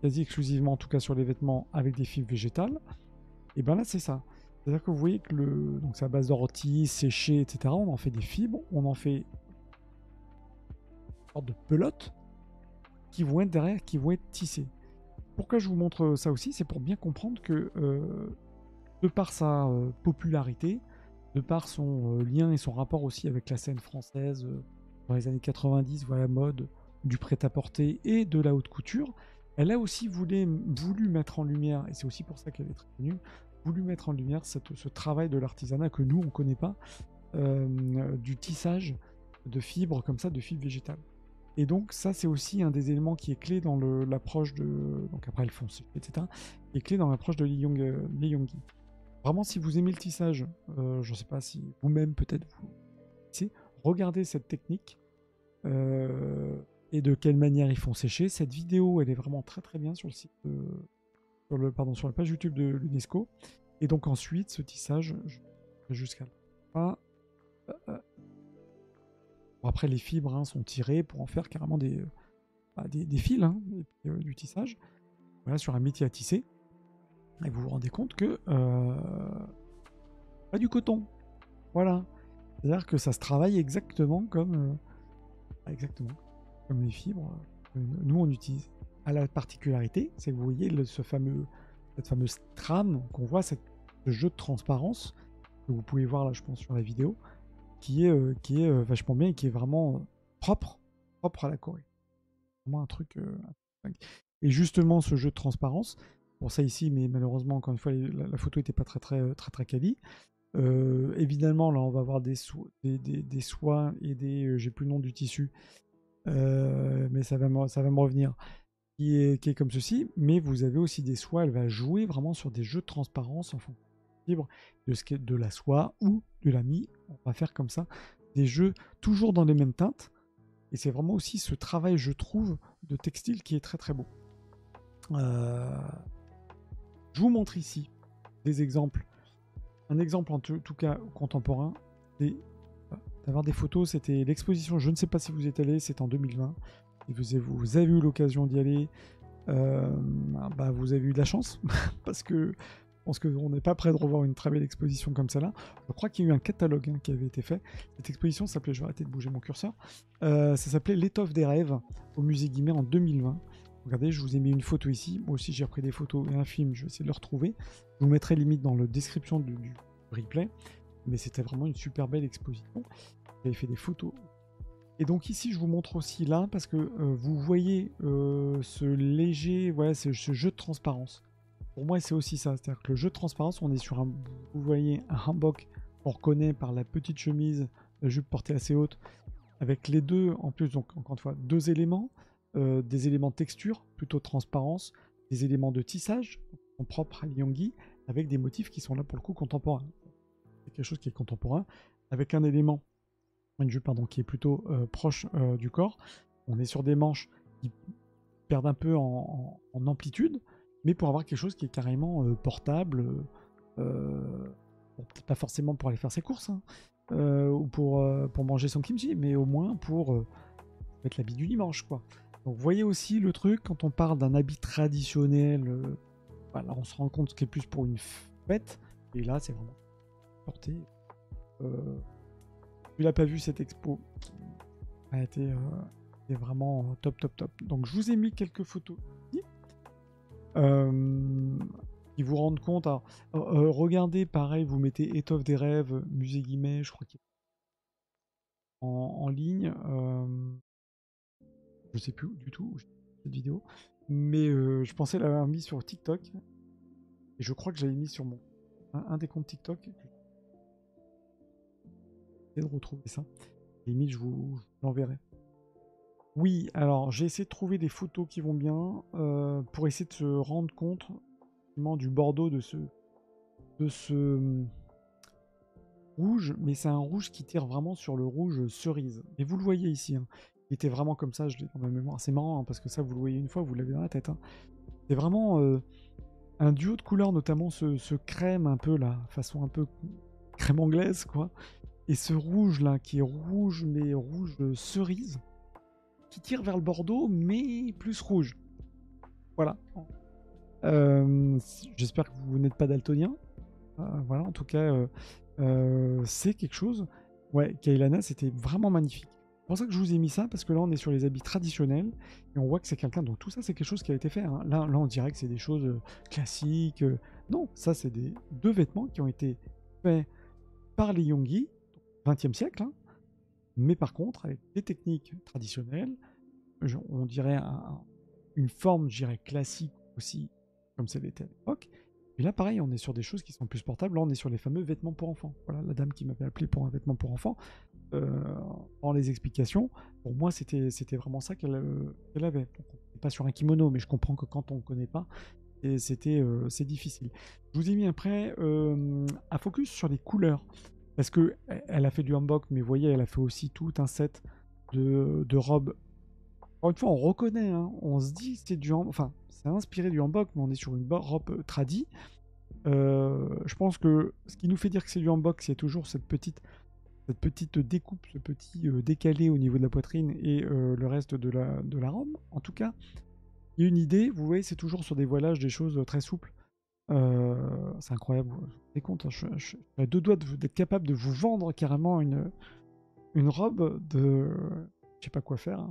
quasi exclusivement, en tout cas sur les vêtements, avec des fibres végétales. Et bien là, c'est ça. C'est-à-dire que vous voyez que donc c'est à base d'ortie, séché, etc. On en fait des fibres, on en fait une sorte de pelote qui vont être derrière, qui vont être tissées. Pourquoi je vous montre ça aussi? C'est pour bien comprendre que de par sa popularité, de par son lien et son rapport aussi avec la scène française dans les années 90, voilà, mode du prêt-à-porter et de la haute couture, elle a aussi voulu mettre en lumière, et c'est aussi pour ça qu'elle est très connue, voulu mettre en lumière ce travail de l'artisanat que nous, on ne connaît pas, du tissage de fibres comme ça, de fibres végétales. Et donc ça, c'est aussi un des éléments qui est clé dans l'approche de... Donc après, elles font etc. Qui est clé dans l'approche de Lee Young-gi. Vraiment, si vous aimez le tissage, je ne sais pas si vous-même peut-être vous tissez, regardez cette technique et de quelle manière ils font sécher. Cette vidéo, elle est vraiment très très bien sur le site, sur la page YouTube de l'UNESCO. Et donc ensuite, ce tissage jusqu'à la fin. Bon, après, les fibres hein, sont tirées pour en faire carrément des fils hein, et puis, du tissage. Voilà, sur un métier à tisser. Et vous vous rendez compte que pas du coton. Voilà. C'est-à-dire que ça se travaille exactement comme les fibres que nous on utilise. À la particularité, c'est que vous voyez cette fameuse trame qu'on voit, ce jeu de transparence que vous pouvez voir là, je pense, sur la vidéo, qui est vachement bien et qui est vraiment propre à la Corée. Vraiment un truc. Et justement, ce jeu de transparence, pour ça ici, mais malheureusement, encore une fois, la photo n'était pas très quali. Évidemment, là, on va avoir des soies et des. J'ai plus le nom du tissu, mais ça va me revenir. Qui est comme ceci, mais vous avez aussi des soies. Elle va jouer vraiment sur des jeux de transparence en fonction de la soie ou de la mie. On va faire comme ça des jeux toujours dans les mêmes teintes. Et c'est vraiment aussi ce travail, je trouve, de textile qui est très très beau. Je vous montre ici des exemples. Un exemple en tout cas contemporain, c'est d'avoir des photos. C'était l'exposition, je ne sais pas si vous êtes allé, c'est en 2020. Et vous avez eu l'occasion d'y aller. Vous avez eu de la chance, parce que je pense qu'on n'est pas prêt de revoir une très belle exposition comme celle-là. Je crois qu'il y a eu un catalogue hein, qui avait été fait. Cette exposition s'appelait, je vais arrêter de bouger mon curseur, ça s'appelait L'étoffe des rêves au musée Guimet en 2020. Regardez, je vous ai mis une photo ici. Moi aussi, j'ai repris des photos et un film. Je vais essayer de le retrouver. Je vous mettrai limite dans la description du replay. Mais c'était vraiment une super belle exposition. J'avais fait des photos. Et donc ici, je vous montre aussi là, parce que vous voyez ce léger, voilà, ce jeu de transparence. Pour moi, c'est aussi ça. C'est-à-dire que le jeu de transparence, on est sur vous voyez un hanbok qu'on reconnaît par la petite chemise, la jupe portée assez haute, avec les deux, en plus, donc encore une fois, deux éléments, des éléments de texture, plutôt de transparence, des éléments de tissage, propres à Lyonggi, avec des motifs qui sont là pour le coup contemporains. C'est quelque chose qui est contemporain, avec un élément, une jupe pardon, qui est plutôt proche du corps. On est sur des manches qui perdent un peu en amplitude, mais pour avoir quelque chose qui est carrément portable, peut-être pas forcément pour aller faire ses courses, hein, ou pour manger son kimchi, mais au moins pour mettre l'habit du dimanche, quoi. Donc vous voyez aussi le truc, quand on parle d'un habit traditionnel, voilà, on se rend compte qu'il est plus pour une fête, et là c'est vraiment porté. Tu l'as pas vu cette expo, a été vraiment top. Donc je vous ai mis quelques photos ici. Qui vous rendent compte. Alors, regardez, pareil, vous mettez Étoffe des rêves, musée Guimet, je crois qu'il est en ligne. Je sais plus du tout cette vidéo, mais je pensais l'avoir mis sur TikTok et je crois que j'avais mis sur un des comptes TikTok. J'essaie de retrouver ça. Limite, je vous l'enverrai. Oui, alors j'ai essayé de trouver des photos qui vont bien pour essayer de se rendre compte du bordeaux de ce rouge, mais c'est un rouge qui tire vraiment sur le rouge cerise. Et vous le voyez ici, hein. Il était vraiment comme ça, je l'ai dans ma mémoire. C'est marrant hein, parce que ça, vous le voyez une fois, vous l'avez dans la tête. Hein. C'est vraiment un duo de couleurs, notamment ce crème un peu là, façon un peu crème anglaise, quoi. Et ce rouge là, qui est rouge, mais rouge cerise, qui tire vers le bordeaux, mais plus rouge. Voilà. J'espère que vous n'êtes pas daltonien. Voilà, en tout cas, c'est quelque chose. Ouais, Kailana, c'était vraiment magnifique. C'est pour ça que je vous ai mis ça, parce que là, on est sur les habits traditionnels, et on voit que c'est quelqu'un. Donc tout ça, c'est quelque chose qui a été fait, hein. Là, on dirait que c'est des choses classiques. Non, ça, c'est deux vêtements qui ont été faits par les Yongi, 20e siècle, hein, mais par contre, avec des techniques traditionnelles, on dirait une forme, je dirais, classique aussi, comme ça l'était à l'époque. Et là, pareil, on est sur des choses qui sont plus portables. Là, on est sur les fameux vêtements pour enfants. Voilà, la dame qui m'avait appelé pour un vêtement pour enfants. Dans les explications, pour moi, c'était vraiment ça qu'elle avait. Donc, on n'est pas sur un kimono, mais je comprends que quand on ne connaît pas, c'est difficile. Je vous ai mis après un focus sur les couleurs. Parce que elle a fait du hanbok, mais vous voyez, elle a fait aussi tout un set de robes. Encore une fois, on reconnaît, hein, on se dit que c'est du hanbok, enfin, c'est inspiré du hanbok, mais on est sur une robe tradie. Je pense que ce qui nous fait dire que c'est du hanbok, c'est toujours cette petite découpe, ce petit décalé au niveau de la poitrine et le reste de la robe. En tout cas, il y a une idée, vous voyez, c'est toujours sur des voilages, des choses très souples. C'est incroyable, vous vous rendez compte, hein, je suis à deux doigts d'être capable de vous vendre carrément une robe de... Je sais pas quoi faire, hein,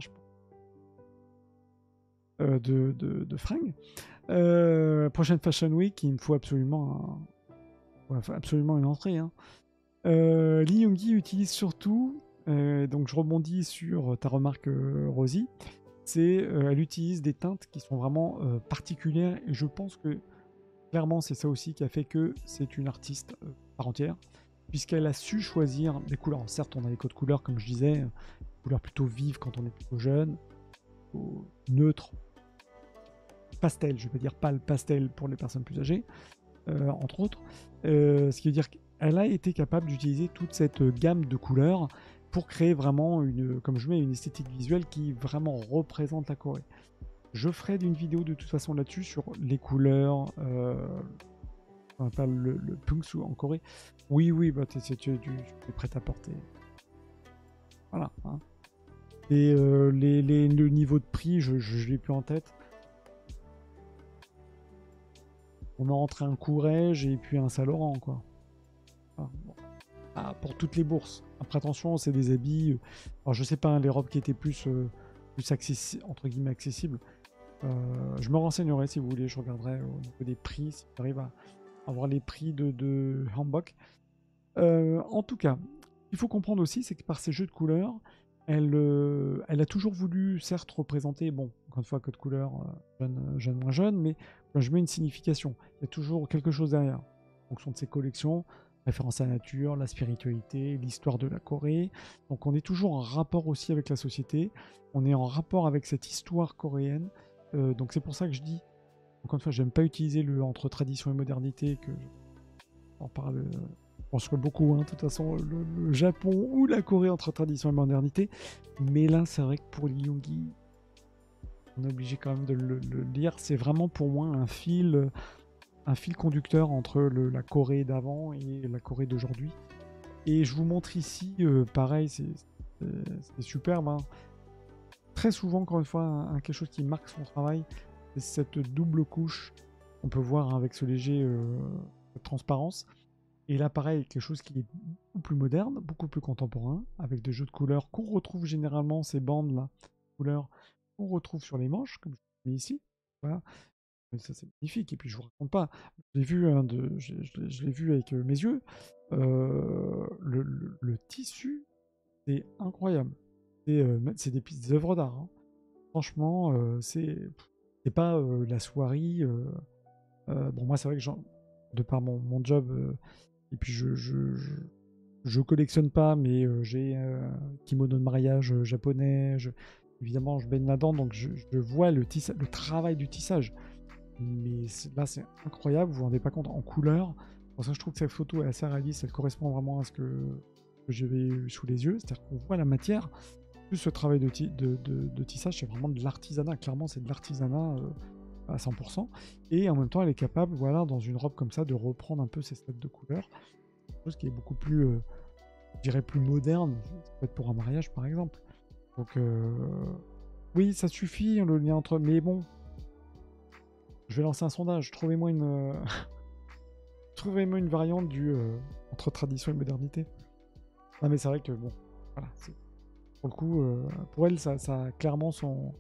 de fringues. Prochaine Fashion Week, il me faut absolument, absolument une entrée, hein. Lee Young-gi utilise surtout, donc je rebondis sur ta remarque, Rosie, elle utilise des teintes qui sont vraiment particulières, et je pense que clairement c'est ça aussi qui a fait que c'est une artiste par entière, puisqu'elle a su choisir des couleurs. Certes, on a les codes couleurs, comme je disais, des couleurs plutôt vives quand on est plutôt jeune, plutôt neutres, pastel, je vais pas dire pâle, pastel pour les personnes plus âgées, entre autres. Ce qui veut dire qu'elle a été capable d'utiliser toute cette gamme de couleurs pour créer vraiment comme je mets, une esthétique visuelle qui vraiment représente la Corée. Je ferai une vidéo de toute façon là-dessus sur les couleurs, pas le Pungsu en Corée. Oui, bah, tu es prêt à porter. Voilà, hein. Et le niveau de prix, je l'ai plus en tête. On a entre un Courrèges et puis un Saint-Laurent, quoi. Ah, bon. Ah, pour toutes les bourses. Après, attention, c'est des habits. Alors, je sais pas, hein, les robes qui étaient plus accessibles, entre guillemets accessibles. Je me renseignerai si vous voulez, je regarderai au niveau des prix, si j'arrive à avoir les prix de hanbok. En tout cas, il faut comprendre aussi, c'est que par ces jeux de couleurs, elle a toujours voulu, certes, représenter, bon, encore une fois, code couleur, jeune, moins jeune, mais quand je mets une signification, il y a toujours quelque chose derrière, en fonction de ses collections, référence à la nature, la spiritualité, l'histoire de la Corée. Donc on est toujours en rapport aussi avec la société, on est en rapport avec cette histoire coréenne. Donc c'est pour ça que je dis, encore une fois, j'aime pas utiliser le entre tradition et modernité, que on parle, je pense que beaucoup, hein, de toute façon, le Japon ou la Corée entre tradition et modernité. Mais là, c'est vrai que pour Lee Young-gi, on est obligé quand même de le lire. C'est vraiment pour moi un fil conducteur entre la Corée d'avant et la Corée d'aujourd'hui. Et je vous montre ici, pareil, c'est superbe, hein. Très souvent, encore une fois, quelque chose qui marque son travail, c'est cette double couche qu'on peut voir, hein, avec ce léger transparence. Et là, pareil, quelque chose qui est beaucoup plus moderne, beaucoup plus contemporain, avec des jeux de couleurs qu'on retrouve généralement, ces bandes-là, couleurs qu'on retrouve sur les manches, comme je l'ai ici. Voilà. Ça, c'est magnifique. Et puis, je vous raconte pas, je l'ai vu, hein, je l'ai vu avec mes yeux. Le tissu, c'est incroyable. C'est des œuvres d'art, hein. Franchement, c'est pas la soierie. Bon, moi, c'est vrai que de par mon job, et puis je collectionne pas, mais j'ai kimono de mariage japonais. Évidemment, je baigne là-dedans, donc je vois le travail du tissage. Mais là, c'est incroyable, vous vous rendez pas compte, en couleur. Pour ça, je trouve que cette photo est assez réaliste, elle correspond vraiment à ce que j'avais eu sous les yeux. C'est-à-dire qu'on voit la matière, plus ce travail de tissage, c'est vraiment de l'artisanat. Clairement, c'est de l'artisanat à 100%. Et en même temps, elle est capable, voilà, dans une robe comme ça, de reprendre un peu ces sets de couleurs. Quelque chose qui est beaucoup plus, je dirais, plus moderne. Ça peut être pour un mariage, par exemple. Donc, oui, ça suffit, le lien entre... Mais bon, je vais lancer un sondage. Trouvez-moi une... trouve vraiment une variante entre tradition et modernité. Non, mais c'est vrai que bon, voilà, pour le coup, pour elle, ça a clairement son.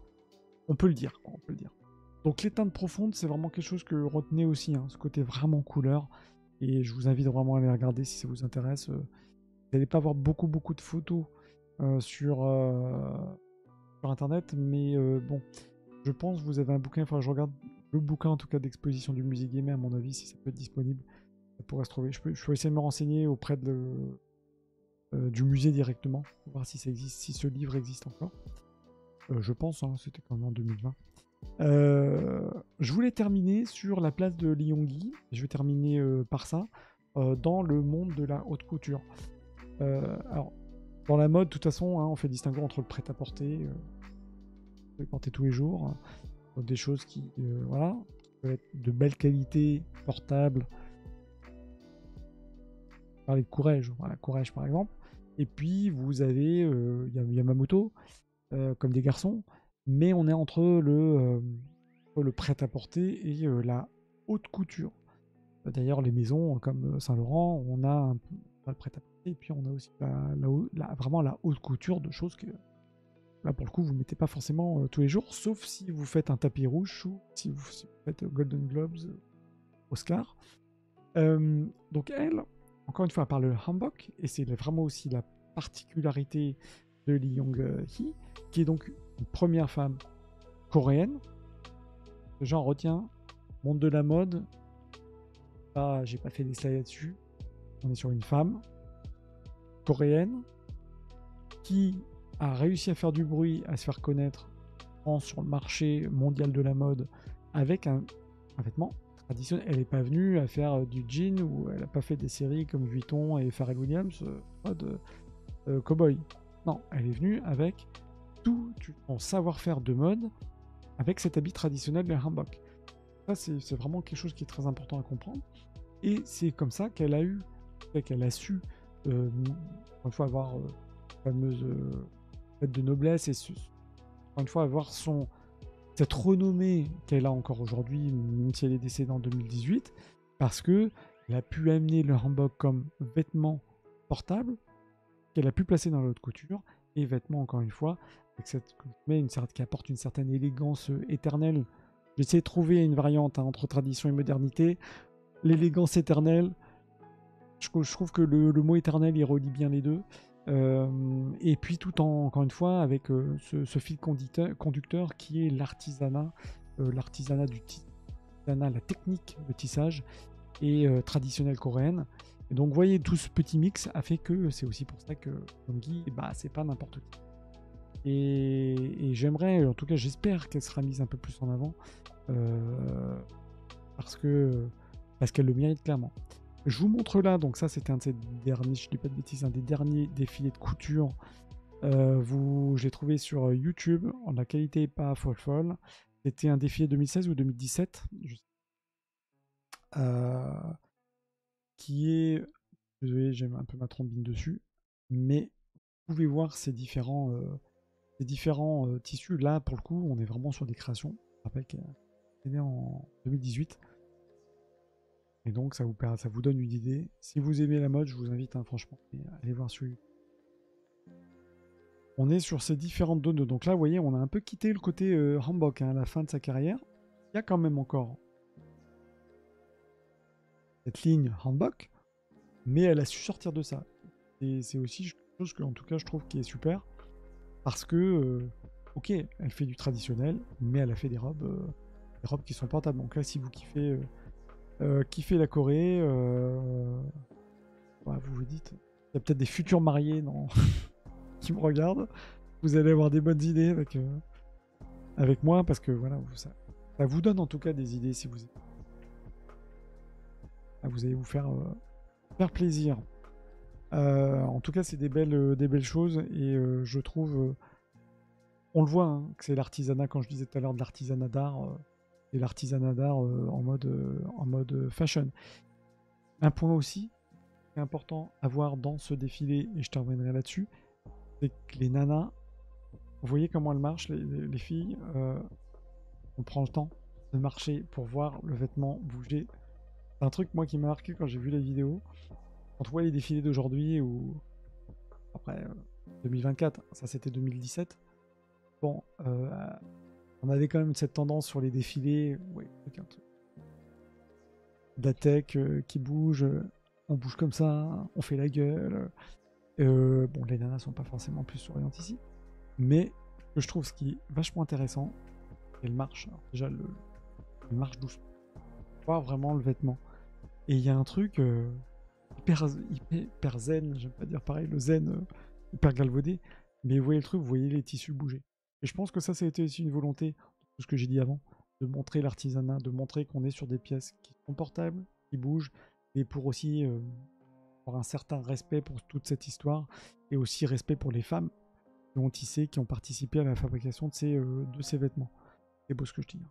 On peut le dire, quoi, on peut le dire. Donc les teintes profondes, c'est vraiment quelque chose que retenez aussi, hein, ce côté vraiment couleur. Et je vous invite vraiment à aller regarder si ça vous intéresse. Vous n'allez pas avoir beaucoup de photos sur internet, mais bon, je pense que vous avez un bouquin, enfin je regarde le bouquin en tout cas d'exposition du musée Guémet à mon avis, si ça peut être disponible, ça pourrait se trouver. Je peux essayer de me renseigner auprès du musée directement, pour voir si ça existe, si ce livre existe encore. Je pense, hein, c'était quand même en 2020. Je voulais terminer sur la place de Liongi. Je vais terminer par ça, dans le monde de la haute couture. Alors, dans la mode, de toute façon, hein, on fait distinguo entre le prêt-à-porter, porter tous les jours, hein, des choses qui, voilà, peuvent être de belle qualité, portables. Parler de Courrèges, voilà, Courrèges par exemple. Et puis vous avez Yamamoto, comme des garçons, mais on est entre le prêt-à-porter et la haute couture. D'ailleurs, les maisons comme Saint-Laurent, on a le prêt-à-porter et puis on a aussi vraiment la haute couture de choses que, là pour le coup, vous ne mettez pas forcément tous les jours, sauf si vous faites un tapis rouge ou si vous faites Golden Globes, Oscar. Donc elle, encore une fois, elle parle le hanbok, et c'est vraiment aussi la particularité de Lee Young-hee, qui est donc une première femme coréenne. J'en retiens, monde de la mode. Là, j'ai pas fait des slides là-dessus. On est sur une femme coréenne qui a réussi à faire du bruit, à se faire connaître sur le marché mondial de la mode avec un vêtement traditionnel. Elle n'est pas venue à faire du jean, ou elle n'a pas fait des séries comme Vuitton et Pharrell Williams, mode cowboy. Non, elle est venue avec tout son savoir-faire de mode, avec cet habit traditionnel de hanbok. Ça, c'est vraiment quelque chose qui est très important à comprendre. Et c'est comme ça qu'elle a su, encore une fois, avoir fameuse lettre de noblesse, et encore une fois avoir cette renommée qu'elle a encore aujourd'hui, même si elle est décédée en 2018, parce que elle a pu amener le hanbok comme vêtement portable, qu'elle a pu placer dans la haute couture, et vêtement, encore une fois, avec qui apporte une certaine élégance éternelle. J'ai essayé de trouver une variante, hein, entre tradition et modernité. L'élégance éternelle, je trouve que le mot éternel, il relie bien les deux. Et puis tout encore une fois, avec ce fil conducteur qui est l'artisanat, du tissanat, la technique de tissage et traditionnelle coréenne. Et donc vous voyez, tout ce petit mix a fait que c'est aussi pour ça que Yoongi, bah, c'est pas n'importe qui. Et j'aimerais, en tout cas j'espère qu'elle sera mise un peu plus en avant, parce qu'elle le mérite clairement. Je vous montre là, donc ça c'était un de ces derniers, je dis pas de bêtises, un des derniers défilés de couture. J'ai trouvé sur YouTube, la qualité est pas folle. C'était un défilé 2016 ou 2017, qui est, désolé, j'ai un peu ma trombine dessus, mais vous pouvez voir ces différents tissus. Là pour le coup, on est vraiment sur des créations. Je rappelle qu'elle est née en 2018. Et donc ça vous donne une idée. Si vous aimez la mode, je vous invite, hein, franchement, à aller voir sur YouTube. On est sur ces différentes zones. Donc là, vous voyez, on a un peu quitté le côté hanbok, hein, à la fin de sa carrière. Il y a quand même encore cette ligne hanbok, mais elle a su sortir de ça. Et c'est aussi quelque chose que, en tout cas, je trouve qui est super. Parce que, ok, elle fait du traditionnel, mais elle a fait des robes qui sont portables. Donc là, si vous kiffez la Corée, vous vous dites, il y a peut-être des futurs mariés qui me regardent. Vous allez avoir des bonnes idées avec moi, parce que voilà, ça vous donne en tout cas des idées si vous allez vous faire plaisir. En tout cas, c'est des belles choses, et je trouve, on le voit, hein, que c'est l'artisanat. Quand je disais tout à l'heure de l'artisanat d'art, et l'artisanat d'art en mode fashion. Un point aussi qui est important à voir dans ce défilé, et je terminerai là-dessus, c'est que les nanas, vous voyez comment elles marchent, les filles, on prend le temps de marcher pour voir le vêtement bouger. C'est un truc, moi, qui m'a marqué quand j'ai vu les vidéos. Quand on voit les défilés d'aujourd'hui, ou après 2024, ça c'était 2017. Bon, on avait quand même cette tendance sur les défilés, ouais, de la tech qui bouge, on bouge comme ça, on fait la gueule. Bon, les nanas sont pas forcément plus souriantes ici, mais je trouve ce qui est vachement intéressant, c'est le marche. Alors, déjà, le marche doucement, voir vraiment le vêtement. Et il y a un truc hyper zen, j'aime pas dire pareil, le zen hyper galvaudé, mais vous voyez le truc, vous voyez les tissus bouger. Et je pense que ça a été aussi une volonté, tout ce que j'ai dit avant, de montrer l'artisanat, de montrer qu'on est sur des pièces qui sont portables, qui bougent, et pour aussi avoir un certain respect pour toute cette histoire, et aussi respect pour les femmes qui ont tissé, qui ont participé à la fabrication de ces vêtements. C'est beau ce que je dis.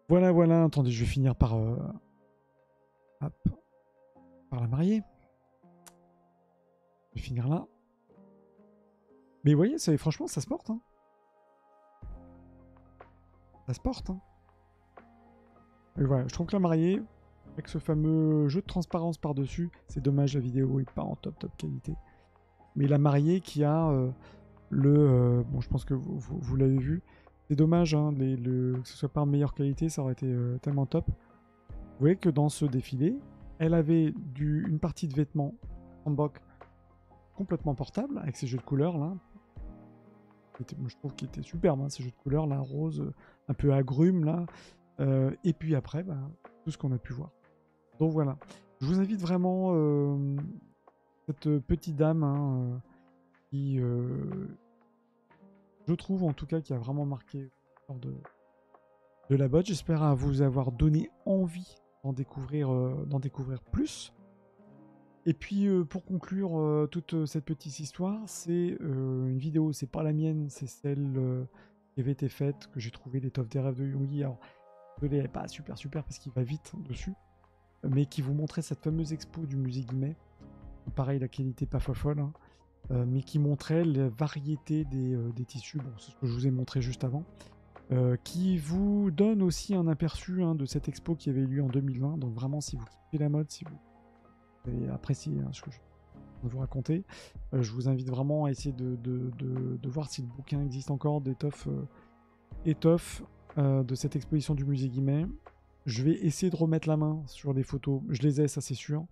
Voilà, voilà, attendez, je vais finir par, hop, par la mariée. Je vais finir là. Mais vous voyez, franchement, ça se porte. Hein. Ça se porte. Hein. Et voilà, je trouve que la mariée, avec ce fameux jeu de transparence par-dessus, c'est dommage, la vidéo est pas en top qualité. Mais la mariée qui a bon, je pense que vous l'avez vu. C'est dommage hein, que ce soit pas en meilleure qualité, ça aurait été tellement top. Vous voyez que dans ce défilé, elle avait une partie de vêtements en boc complètement portable, avec ces jeux de couleurs là. Je trouve qu'il était superbe, hein, ces jeux de couleurs là, rose, un peu agrumes là. Et puis après, bah, tout ce qu'on a pu voir. Donc voilà. Je vous invite vraiment cette petite dame hein, qui, je trouve en tout cas, qui a vraiment marqué de la botte. J'espère vous avoir donné envie d'en découvrir plus. Et puis pour conclure toute cette petite histoire, c'est une vidéo, c'est pas la mienne, c'est celle qui avait été faite, que j'ai trouvé l'étoffe des rêves de Yoongi. Alors, désolé, elle n'est pas super parce qu'il va vite dessus, mais qui vous montrait cette fameuse expo du musée Guimet. Pareil, la qualité pas folle, hein, mais qui montrait la variété des tissus, bon, c'est ce que je vous ai montré juste avant, qui vous donne aussi un aperçu hein, de cette expo qui avait lieu en 2020. Donc vraiment, si vous kiffez la mode, si vous avez apprécié hein, ce que je vais vous raconter, je vous invite vraiment à essayer de voir si le bouquin existe encore d'étoffe de cette exposition du musée Guimet. Je vais essayer de remettre la main sur les photos. Je les ai, ça c'est sûr.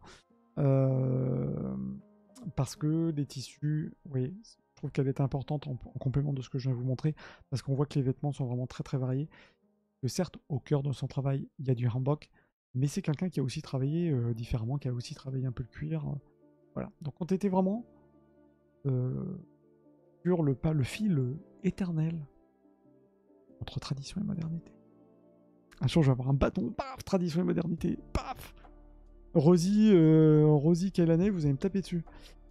Parce que les tissus, oui, je trouve qu'elle est importante en complément de ce que je viens de vous montrer, parce qu'on voit que les vêtements sont vraiment très variés. Que certes, au cœur de son travail, il y a du hanbok, mais c'est quelqu'un qui a aussi travaillé différemment, qui a aussi travaillé un peu le cuir. Voilà. Donc on était vraiment sur le fil éternel entre tradition et modernité. Un jour, je vais avoir un bâton, paf, tradition et modernité, paf. Rosie, quelle année, vous allez me taper dessus.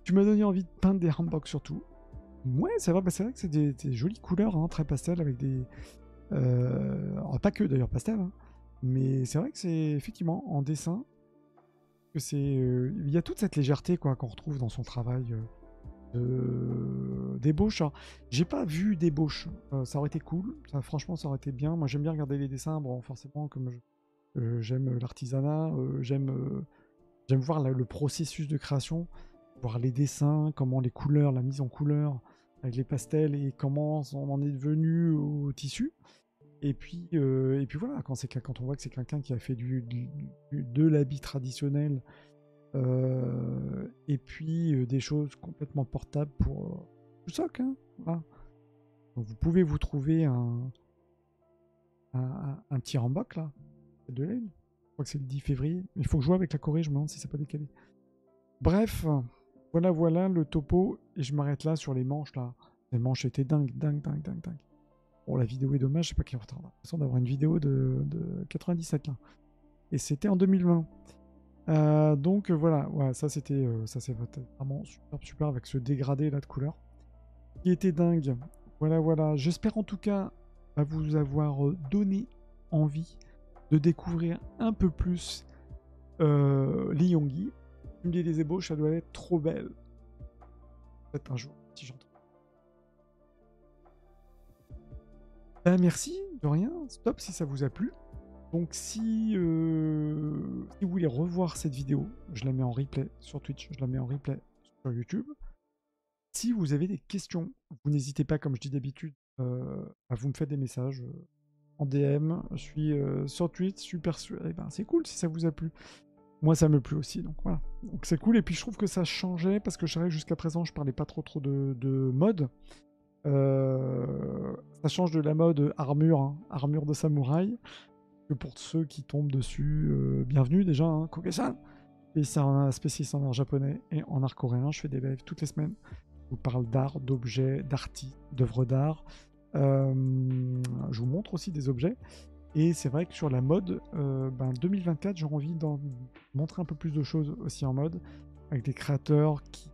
Tu m'as donné envie de peindre des hanboks surtout. Ouais, c'est vrai que c'est des jolies couleurs, hein, très pastel, avec des... alors, pas que d'ailleurs pastel, hein, mais c'est vrai que c'est effectivement en dessin, que c'est... il y a toute cette légèreté quoi qu'on retrouve dans son travail d'ébauche. J'ai pas vu d'ébauche, ça aurait été cool, franchement ça aurait été bien. Moi j'aime bien regarder les dessins, bon forcément comme j'aime l'artisanat, j'aime voir le processus de création, voir les dessins, comment les couleurs, la mise en couleur avec les pastels et comment on en est devenu au tissu. Et puis voilà, quand on voit que c'est quelqu'un qui a fait de l'habit traditionnel et puis des choses complètement portables pour du soc. Hein, voilà. Donc vous pouvez vous trouver un petit hanbok là, de laine. Je crois que c'est le 10 février. Il faut que je joue avec la Corée, je me demande si c'est pas décalé. Bref, voilà le topo. Et je m'arrête là sur les manches là. Les manches étaient dingues. Bon, la vidéo est dommage, je sais pas qui est en retard. J'ai l'impression d'avoir une vidéo de 97 là. Et c'était en 2020. Donc voilà, ouais, ça c'est vraiment super avec ce dégradé là de couleur. Qui était dingue. Voilà. J'espère en tout cas vous avoir donné envie de découvrir un peu plus Lee Yoongi. Tu me dis les ébauches, ça doit être trop belle. Peut-être un jour, si j'entends. Merci, de rien. Stop si ça vous a plu. Donc si vous voulez revoir cette vidéo, je la mets en replay sur Twitch, je la mets en replay sur YouTube. Si vous avez des questions, vous n'hésitez pas, comme je dis d'habitude, à vous me faites des messages en DM. Je suis sur Twitch, super sûr. Eh ben, c'est cool si ça vous a plu. Moi, ça me plu aussi, donc voilà. Donc c'est cool, et puis je trouve que ça changeait, parce que je savais que jusqu'à présent, je parlais pas trop de mode. Ça change de la mode armure, hein, armure de samouraï. Que pour ceux qui tombent dessus, bienvenue déjà, hein, Koke-san. Et c'est un spécialiste en art japonais et en art coréen. Je fais des lives toutes les semaines. Je vous parle d'art, d'objets, d'artistes, d'œuvres d'art. Je vous montre aussi des objets. Et c'est vrai que sur la mode, 2024, j'ai envie d'en montrer un peu plus de choses aussi en mode, avec des créateurs qui,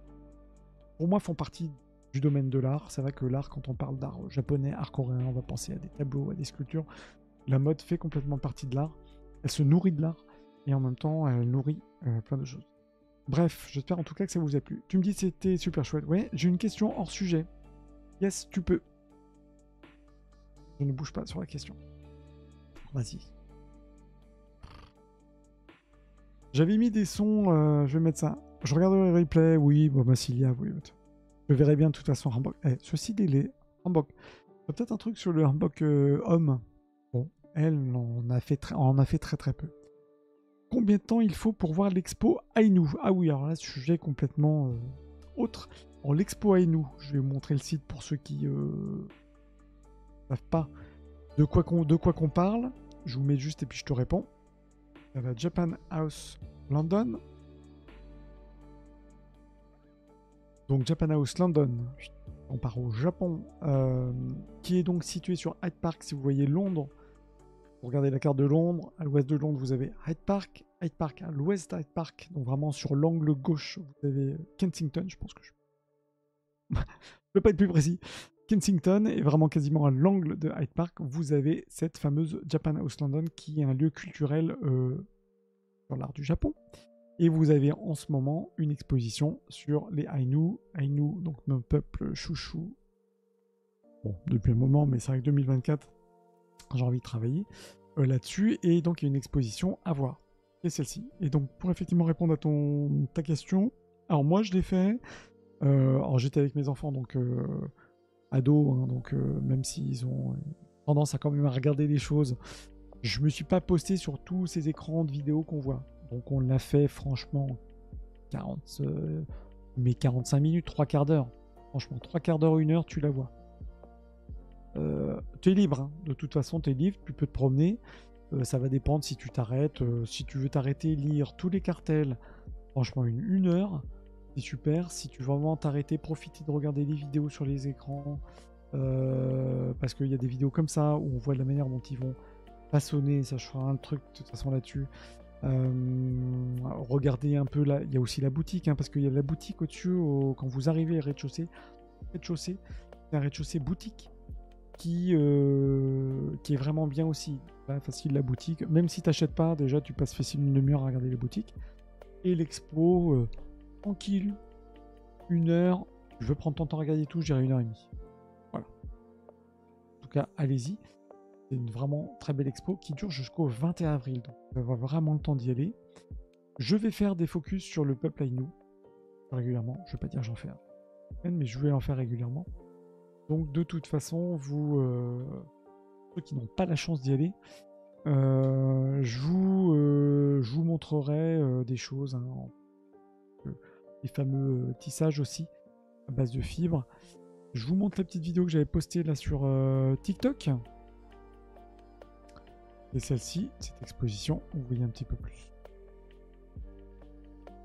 pour moi, font partie du domaine de l'art. C'est vrai que l'art, quand on parle d'art japonais, art coréen, on va penser à des tableaux, à des sculptures. La mode fait complètement partie de l'art. Elle se nourrit de l'art. Et en même temps, elle nourrit plein de choses. Bref, j'espère en tout cas que ça vous a plu. Tu me dis que c'était super chouette. Ouais, j'ai une question hors sujet. Yes, tu peux. Je ne bouge pas sur la question. Vas-y. J'avais mis des sons, je vais mettre ça. Je regarde le replay, oui, bon, Massilia, oui. Je verrai bien de toute façon. Ceci délai. Hanbok. Peut-être un truc sur le Hanbok homme. Bon, elle, on en a fait très peu. Combien de temps il faut pour voir l'expo Ainu? Ah oui, alors là, sujet complètement autre. Alors, l'expo Ainu, je vais vous montrer le site pour ceux qui ne savent pas de quoi qu'on parle. Je vous mets juste et puis je te réponds. Il y a la Japan House London. Donc Japan House London, on part au Japon, qui est donc situé sur Hyde Park. Si vous voyez Londres, vous regardez la carte de Londres, à l'ouest de Londres, vous avez Hyde Park à l'ouest d'Hyde Park, donc vraiment sur l'angle gauche, vous avez Kensington, je pense que je ne peux pas être plus précis. Kensington est vraiment quasiment à l'angle de Hyde Park. Vous avez cette fameuse Japan House London qui est un lieu culturel sur l'art du Japon. Et vous avez en ce moment une exposition sur les Ainu. Ainu, donc nos peuples chouchous. Bon, depuis un moment, mais c'est vrai que 2024, j'ai envie de travailler là-dessus. Et donc, il y a une exposition à voir. Et celle-ci. Et donc, pour effectivement répondre à ta question, alors moi, je l'ai fait. Alors, j'étais avec mes enfants, donc ados, hein, donc même s'ils ont tendance à quand même à regarder les choses, je me suis pas posté sur tous ces écrans de vidéos qu'on voit. Donc, on l'a fait, franchement, 45 minutes, 3 quarts d'heure. Franchement, 3 quarts d'heure, 1 heure, tu la vois. Tu es libre, hein. De toute façon, tu es libre, tu peux te promener. Ça va dépendre si tu t'arrêtes. Si tu veux t'arrêter, lire tous les cartels, franchement, une heure, c'est super. Si tu veux vraiment t'arrêter, profiter de regarder les vidéos sur les écrans, parce qu'il y a des vidéos comme ça où on voit la manière dont ils vont façonner. Ça, je ferai un truc de toute façon là-dessus. Regardez un peu là, il y a aussi la boutique, hein, parce qu'il y a la boutique au-dessus, quand vous arrivez au rez-de-chaussée, c'est un rez-de-chaussée boutique qui est vraiment bien aussi. Là, facile la boutique, même si tu n'achètes pas, déjà tu passes facilement une demi-heure à regarder les boutiques. Et l'expo, tranquille, 1 heure, tu veux prendre ton temps à regarder tout, je dirais 1 heure et demie. Voilà. En tout cas, allez-y. C'est une vraiment très belle expo qui dure jusqu'au 21 avril. Donc, vous avez vraiment le temps d'y aller. Je vais faire des focus sur le peuple Ainu régulièrement. Je ne vais pas dire j'en fais un, mais je vais en faire régulièrement. Donc, de toute façon, ceux qui n'ont pas la chance d'y aller, je vous montrerai des choses. Hein, les fameux tissages aussi, à base de fibres. Je vous montre la petite vidéo que j'avais postée là sur TikTok. Et celle-ci, cette exposition, vous voyez un petit peu plus.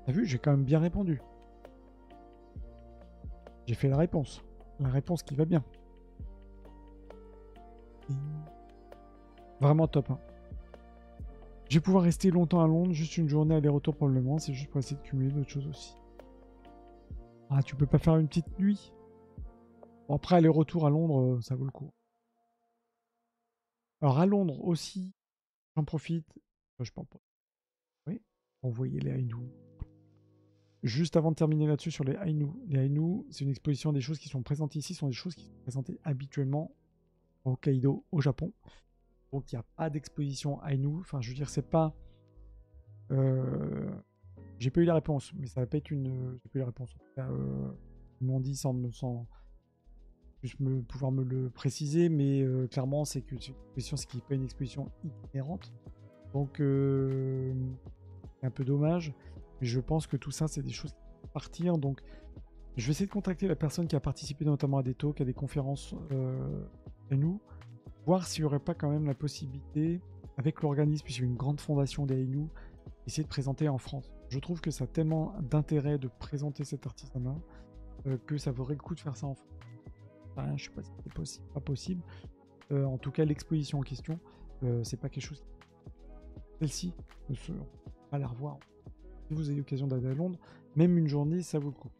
T'as vu, j'ai quand même bien répondu. J'ai fait la réponse qui va bien. Vraiment top. Hein. Je vais pouvoir rester longtemps à Londres, juste une journée aller-retour probablement. C'est juste pour essayer de cumuler d'autres choses aussi. Ah, tu peux pas faire une petite nuit? Bon, après, aller-retour à Londres, ça vaut le coup. Alors, à Londres aussi, j'en profite. Je pense pas. Oui, vous voyez les Ainu. Juste avant de terminer là-dessus sur les Ainu. Les Ainu, c'est une exposition des choses qui sont présentées ici, sont des choses qui sont présentées habituellement au Hokkaido, au Japon. Donc il n'y a pas d'exposition Ainu. Enfin, je veux dire, c'est pas. J'ai pas eu la réponse, mais ça va pas être une. J'ai pas eu la réponse. En tout cas, ils m'ont dit sans juste pouvoir me le préciser, mais clairement, c'est que c'est une exposition, ce qui n'est pas une exposition itinérante. Donc, c'est un peu dommage. Mais je pense que tout ça, c'est des choses qui vont partir. Donc, je vais essayer de contacter la personne qui a participé notamment à des talks, à des conférences et nous, voir s'il n'y aurait pas quand même la possibilité, avec l'organisme, puisqu'il y a une grande fondation des Ainu, essayer de présenter en France. Je trouve que ça a tellement d'intérêt de présenter cet artisanat que ça vaudrait le coup de faire ça en France. Enfin, je ne sais pas si c'est possible, pas possible. En tout cas, l'exposition en question, c'est pas quelque chose. Celle-ci, on va la revoir. Si vous avez l'occasion d'aller à Londres, même une journée, ça vaut le coup.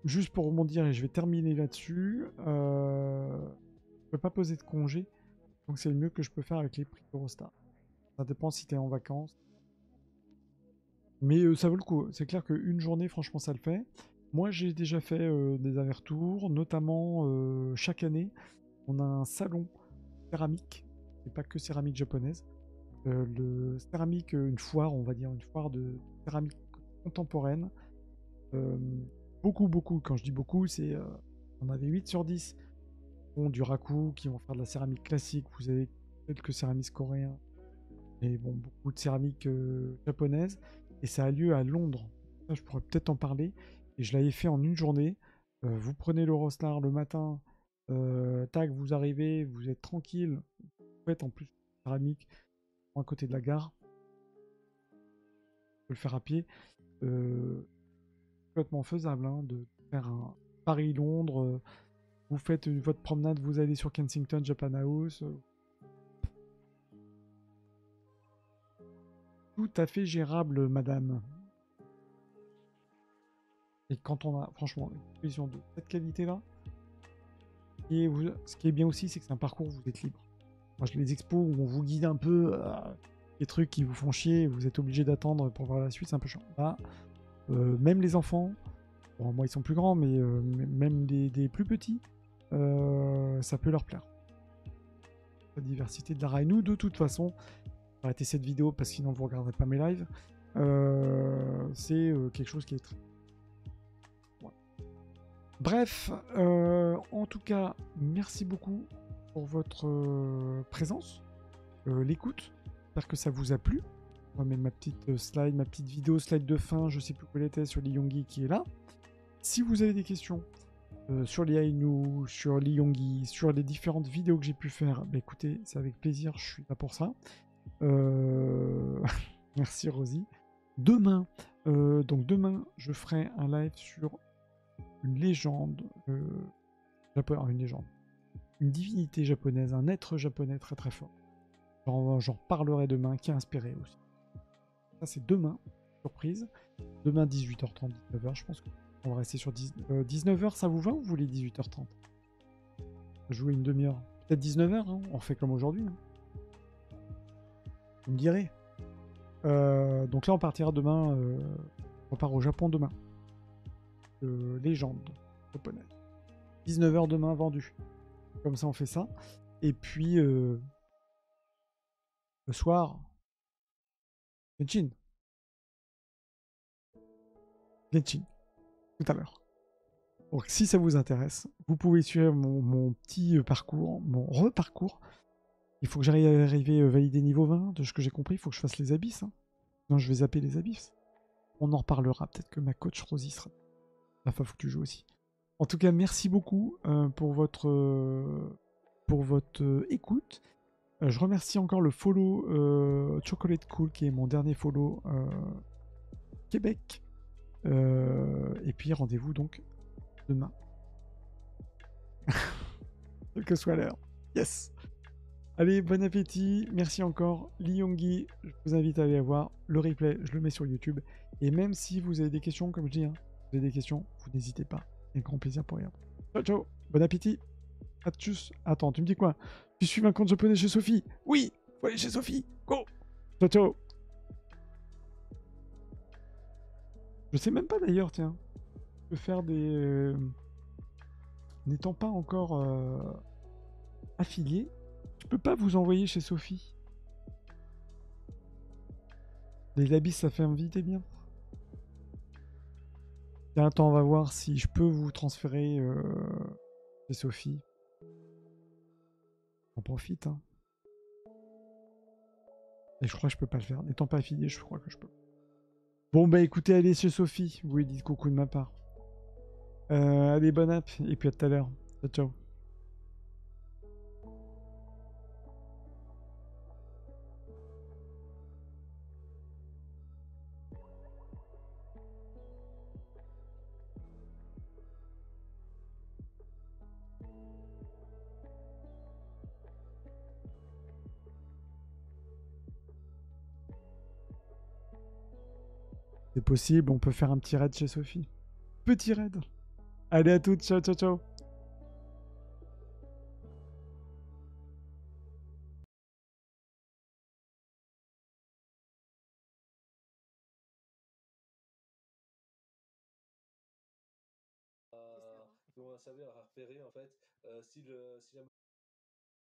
Juste pour rebondir, et je vais terminer là-dessus, je ne peux pas poser de congé, donc c'est le mieux que je peux faire avec les prix Eurostar. Ça dépend si tu es en vacances. Mais ça vaut le coup. C'est clair qu'une journée, franchement, ça le fait. Moi, j'ai déjà fait des allers-retours, notamment chaque année, on a un salon céramique, et pas que céramique japonaise. Le céramique, une foire, on va dire, une foire de céramique contemporaine. Beaucoup, quand je dis beaucoup, c'est on avait 8 sur 10 qui font du raku, qui vont faire de la céramique classique. Vous avez quelques céramistes coréens, et bon, beaucoup de céramique japonaise. Et ça a lieu à Londres. Ça, je pourrais peut-être en parler. Et je l'avais fait en une journée. Vous prenez l'Eurostar le matin, tac, vous arrivez, vous êtes tranquille. Vous faites en plus céramique à côté de la gare. On peut le faire à pied. Complètement faisable hein, de faire un Paris-Londres. Vous faites votre promenade, vous allez sur Kensington, Japan House. Tout à fait gérable, madame. Et quand on a, franchement, une exposition de cette qualité-là, et ce qui est bien aussi, c'est que c'est un parcours où vous êtes libre. Moi, les expos où on vous guide un peu, les trucs qui vous font chier, vous êtes obligé d'attendre pour voir la suite, c'est un peu chiant. Là, même les enfants, bon, moi ils sont plus grands, mais même des plus petits, ça peut leur plaire. La diversité de la Rainu, de toute façon, arrêtez cette vidéo parce que sinon vous ne regarderez pas mes lives. C'est quelque chose qui est très... Voilà. Bref, en tout cas, merci beaucoup pour votre présence, l'écoute. J'espère que ça vous a plu. On va mettre ma petite slide, ma petite vidéo slide de fin, je sais plus quelle était, sur Liyongi qui est là. Si vous avez des questions sur les Ainu, sur Liyongi, sur les différentes vidéos que j'ai pu faire, bah écoutez, c'est avec plaisir, je suis là pour ça. Merci Rosie. Demain, demain, je ferai un live sur une légende japonaise, une légende, une divinité japonaise, un être japonais très très fort. J'en parlerai demain, qui est inspiré aussi. Ça c'est demain, surprise. Demain 18h30, 19h, je pense qu'on va rester sur 19h, ça vous va ou vous voulez 18h30? Jouer une demi-heure. Peut-être 19h, hein, on refait comme aujourd'hui. Hein. Vous me direz. Donc là, on partira demain. On part au Japon demain. Légende japonaise. 19h demain, vendu. Comme ça, on fait ça. Et puis, le soir, Genshin. Genshin. Tout à l'heure. Donc, si ça vous intéresse, vous pouvez suivre mon petit parcours, mon reparcours. Il faut que j'arrive à arriver valider niveau 20, de ce que j'ai compris. Il faut que je fasse les abysses. Hein. Sinon, je vais zapper les abysses. On en reparlera. Peut-être que ma coach Rosie sera... Enfin, faut que tu joues aussi. En tout cas, merci beaucoup pour votre écoute. Je remercie encore le follow Chocolate Cool, qui est mon dernier follow Québec. Et puis, rendez-vous donc demain. Quelle que soit l'heure. Yes! Allez, bon appétit. Merci encore. Liyongi, je vous invite à aller voir le replay. Je le mets sur YouTube. Et même si vous avez des questions, comme je dis, hein, vous avez des questions, vous n'hésitez pas. C'est un grand plaisir pour rien. Ciao, ciao. Bon appétit. À tous. Attends, tu me dis quoi? Tu suis un compte japonais chez Sophie? Oui, faut aller chez Sophie. Go. Ciao, ciao. Je sais même pas d'ailleurs, tiens. Je peux faire des... N'étant pas encore affilié, Je peux pas vous envoyer chez Sophie. Les habits, ça fait envie, t'es bien. Tiens, attends, on va voir si je peux vous transférer chez Sophie. On profite, hein. Et je crois que je peux pas le faire. N'étant pas affilié, je crois que je peux. Bon, bah écoutez, allez chez Sophie. Vous lui dites coucou de ma part. Allez, bonne app. Et puis à tout à l'heure. Ciao, ciao. C'est possible, on peut faire un petit raid chez Sophie. Petit raid. Allez, à toutes. Ciao, ciao, ciao. Comment ça à repérer en fait si la